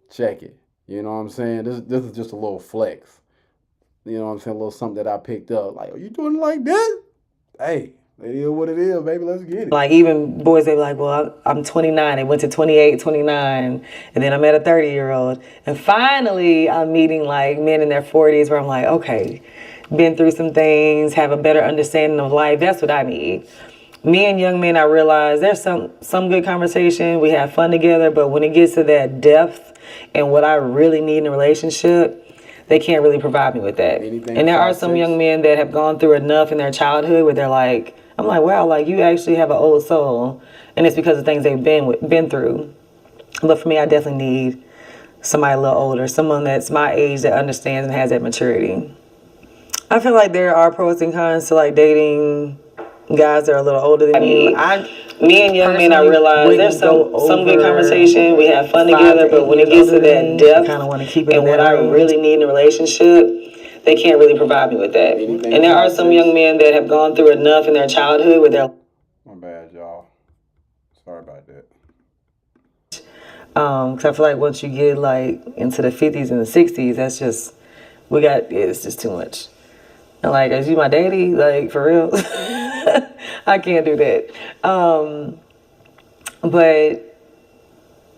check it. You know what I'm saying? This is just a little flex. You know what I'm saying? A little something that I picked up. Like, are you doing it like that? Hey, it is what it is, baby. Let's get it. Like, even boys, they be like, well, I'm 29. They went to 28, 29. And then I met a 30-year-old. And finally, I'm meeting, like, men in their 40s where I'm like, okay, been through some things, have a better understanding of life. That's what I need. Me and young men, I realize there's some good conversation. We have fun together. But when it gets to that depth and what I really need in a relationship, they can't really provide me with that. And there are some young men that have gone through enough in their childhood where they're like, I'm like, wow, like you actually have an old soul. And it's because of things they've been through. But for me, I definitely need somebody a little older, someone that's my age that understands and has that maturity. I feel like there are pros and cons to like dating guys that are a little older than me. Me and young men, I realize there's some good conversation. We have fun together, but when it gets to that depth kind of want to keep it and what I really need in a relationship, they can't really provide me with that. And there are some young men that have gone through enough in their childhood where they're... My bad, y'all. Sorry about that. Because I feel like once you get like into the 50s and the 60s, that's just, it's just too much. And like, is you my daddy? Like, for real? I can't do that. But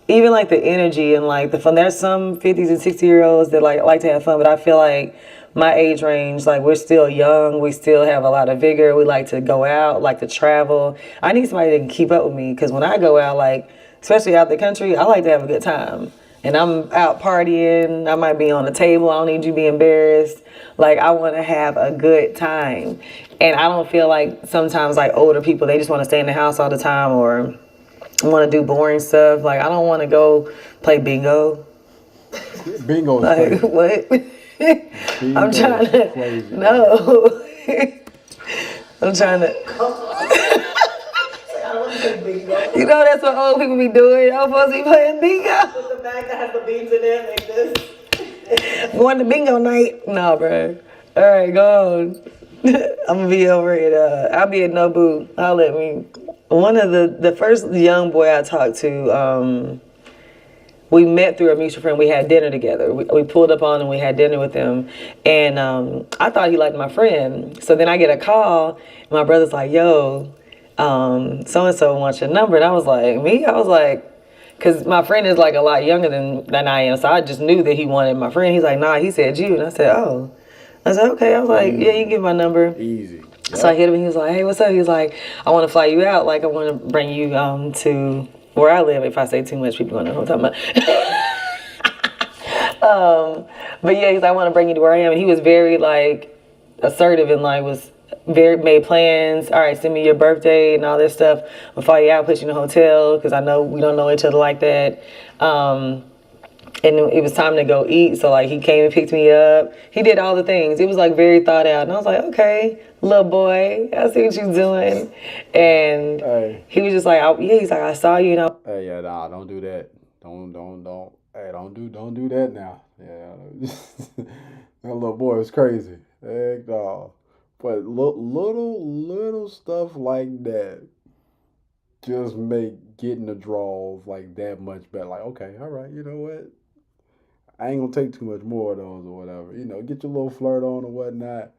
even like the energy and like the fun, there's some 50s and 60-year-olds that like to have fun, but I feel like my age range, like we're still young, we still have a lot of vigor, we like to go out, like to travel. I need somebody that can keep up with me, because when I go out, like, especially out the country, I like to have a good time. And I'm out partying, I might be on the table, I don't need you to be embarrassed. Like, I want to have a good time. And I don't feel like sometimes like older people, they just want to stay in the house all the time or want to do boring stuff. Like, I don't want to go play bingo. Bingo is like, crazy. What? Bingo I'm trying to, crazy. no. I'm trying to. You know that's what old people be doing. I'm supposed to be playing bingo. With the bag that has the beans in it, like this. Going to bingo night? No, bro. All right, go on. I'm gonna be over at I'll be at Nobu. I'll let me. One of the first young boy I talked to, we met through a mutual friend. We had dinner together. We pulled up on and we had dinner with him. And I thought he liked my friend. So then I get a call and my brother's like, yo, so-and-so wants your number. And I was like, me? I was like, because my friend is like a lot younger than I am. So I just knew that he wanted my friend. He's like, nah, he said you. And I said, oh. I said, okay. I was like, yeah, you can get my number. Easy. Yep. So I hit him and he was like, hey, what's up? He was like, I want to fly you out. Like, I want to bring you to where I live. If I say too much, people don't know what I'm talking about. But yeah, he's like, I want to bring you to where I am. And he was very like assertive and like was very made plans. All right, send me your birthday and all this stuff. I'll fly you out, put you in a hotel because I know we don't know each other like that. And it was time to go eat. So like he came and picked me up. He did all the things. It was like very thought out. And I was like, okay, little boy, I see what you're doing. And Hey. he was just like, he's like, I saw you. And Hey, yeah, nah, don't do that. Don't. Hey, don't do that now. Yeah, that little boy was crazy. Heck no. But little stuff like that just make getting the draws like that much better. Like, okay, all right, you know what? I ain't gonna take too much more of those or whatever. You know, get your little flirt on or whatnot.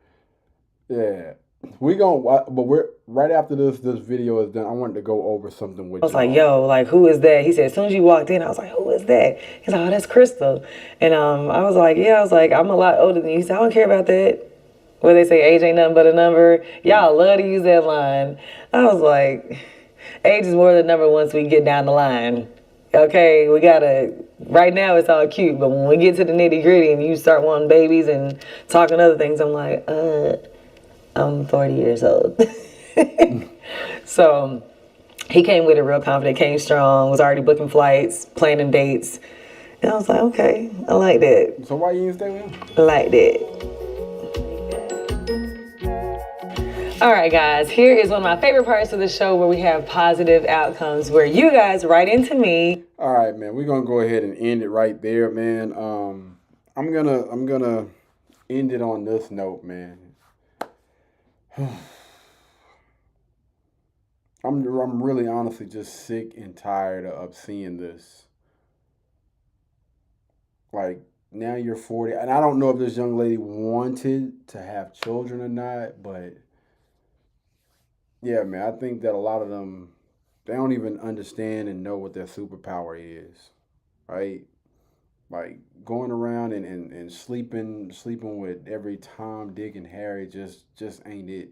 Yeah. But we're right after this video is done. I wanted to go over something with I was y'all. like, yo, like, who is that? He said, as soon as you walked in, I was like, who is that? He's like, oh, that's Crystal. And I was like, yeah, I was like, I'm a lot older than you. He said, I don't care about that. What they say, age ain't nothing but a number. Y'all love to use that line. I was like, age is more than a number once we get down the line. Okay, we gotta, right now it's all cute, but when we get to the nitty gritty and you start wanting babies and talking other things, I'm like, I'm 40 years old. So he came with it real confident, came strong, was already booking flights, planning dates. And I was like, okay, I like that. So why you didn't stay with him? I like that. All right, guys, here is one of my favorite parts of the show where we have positive outcomes, where you guys write into me. All right, man. We're gonna go ahead and end it right there, man. I'm gonna end it on this note, man. I'm really honestly just sick and tired of seeing this. Like, now you're 40, and I don't know if this young lady wanted to have children or not, but yeah, man, I think that a lot of them, they don't even understand and know what their superpower is, right? Like going around and sleeping with every Tom, Dick, and Harry just ain't it.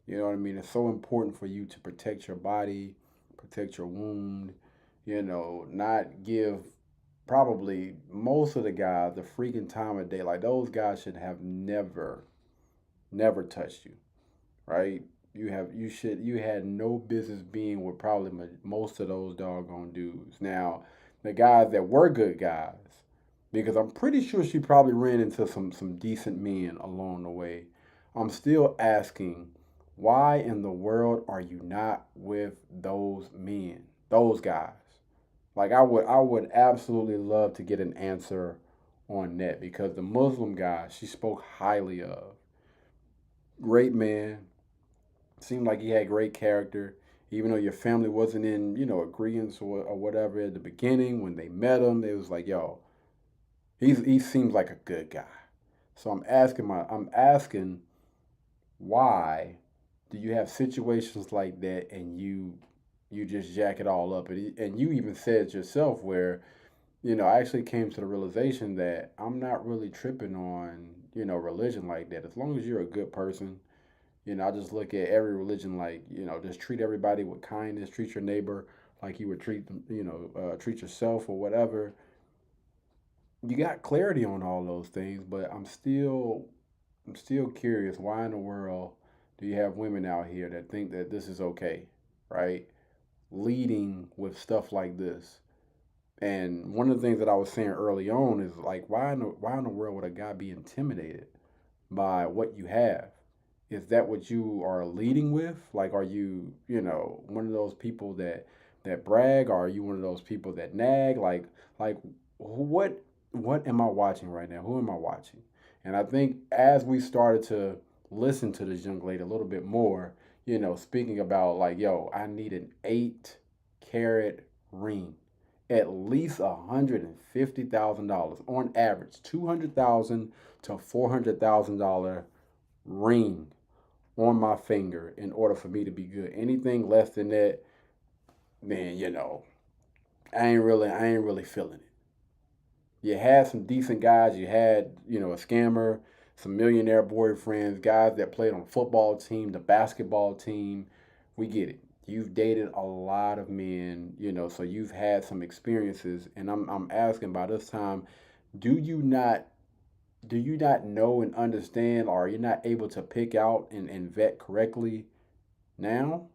You know what I mean? It's so important for you to protect your body, protect your wound, not give probably most of the guys the freaking time of day. Like those guys should have never touched you, right? You had no business being with probably most of those doggone dudes. Now, the guys that were good guys, because I'm pretty sure she probably ran into some decent men along the way. I'm still asking, why in the world are you not with those men, those guys? Like I would absolutely love to get an answer on that, because the Muslim guy she spoke highly of, great man, seemed like he had great character, even though your family wasn't in agreement or whatever at the beginning. When they met him, they was like, yo, he seems like a good guy. So I'm asking why do you have situations like that and you just jack it all up? And you even said yourself where, I actually came to the realization that I'm not really tripping on, religion like that. As long as you're a good person, I just look at every religion like, just treat everybody with kindness, treat your neighbor like you would treat them, treat yourself or whatever. You got clarity on all those things, but I'm still curious, why in the world do you have women out here that think that this is okay, right? Leading with stuff like this. And one of the things that I was saying early on is like, why in the world would a guy be intimidated by what you have? Is that what you are leading with? Like, are you, one of those people that brag? Or are you one of those people that nag? Like what am I watching right now? Who am I watching? And I think as we started to listen to this young lady a little bit more, speaking about like, yo, I need an 8-carat ring, at least $150,000 on average, $200,000 to $400,000 ring on my finger in order for me to be good. Anything less than that, man, I ain't really feeling it. You had some decent guys. You had, a scammer, some millionaire boyfriends, guys that played on the football team, the basketball team. We get it. You've dated a lot of men, so you've had some experiences. And I'm asking, by this time, do you not know and understand, or you're not able to pick out and vet correctly now?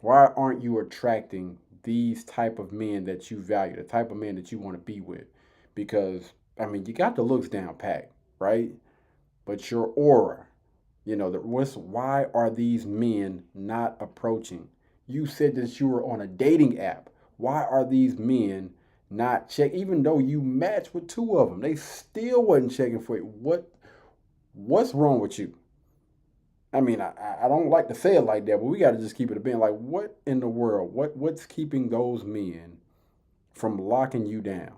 Why aren't you attracting these type of men that you value, the type of men that you want to be with? Because, I mean, you got the looks down pat, right? But your aura, why are these men not approaching? You said that you were on a dating app. Why are these men not check? Even though you matched with 2 of them, they still wasn't checking for you. What's wrong with you? I mean, I don't like to say it like that, but we got to just keep it a bit. Like, what in the world? What's keeping those men from locking you down?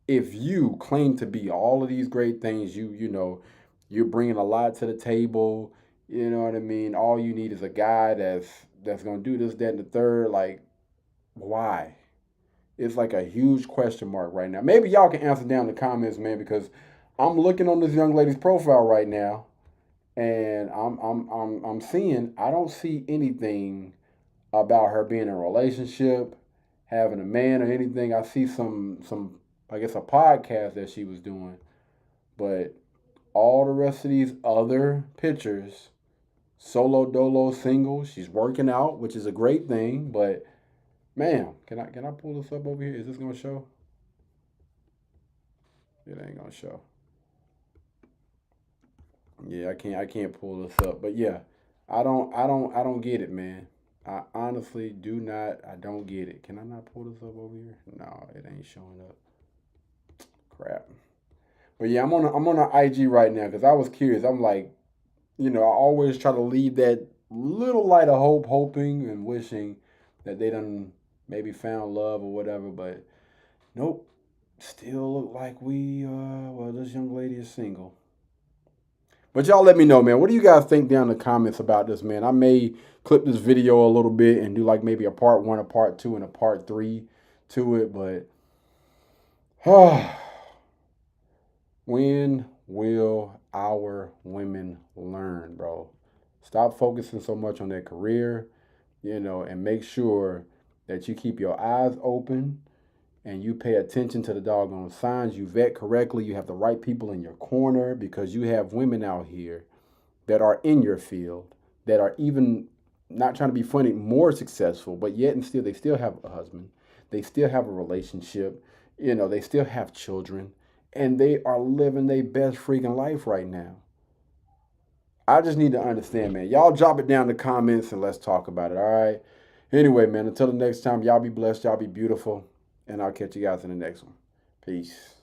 If you claim to be all of these great things, you're bringing a lot to the table. You know what I mean? All you need is a guy that's gonna do this, that, and the third. Like, why? It's like a huge question mark right now. Maybe y'all can answer down in the comments, man, because I'm looking on this young lady's profile right now, and I'm seeing, I don't see anything about her being in a relationship, having a man or anything. I see some I guess a podcast that she was doing, but all the rest of these other pictures, solo dolo single, she's working out, which is a great thing, but man, can I pull this up over here? Is this gonna show? It ain't gonna show. Yeah, I can't pull this up. But yeah, I don't get it, man. I honestly do not. I don't get it. Can I not pull this up over here? No, it ain't showing up. Crap. But yeah, I'm on an IG right now because I was curious. I'm like, I always try to leave that little light of hope, hoping and wishing that they done maybe found love or whatever. But nope, still look like this young lady is single. But y'all let me know, man. What do you guys think down in the comments about this, man? I may clip this video a little bit and do like maybe a part 1, a part 2, and a part 3 to it. But when will our women learn, bro? Stop focusing so much on their career, and make sure that you keep your eyes open and you pay attention to the doggone signs. You vet correctly. You have the right people in your corner, because you have women out here that are in your field that are even, not trying to be funny, more successful, but yet and still they still have a husband. They still have a relationship. They still have children, and they are living their best freaking life right now. I just need to understand, man. Y'all drop it down in the comments and let's talk about it, all right? Anyway, man, until the next time, y'all be blessed, y'all be beautiful, and I'll catch you guys in the next one. Peace.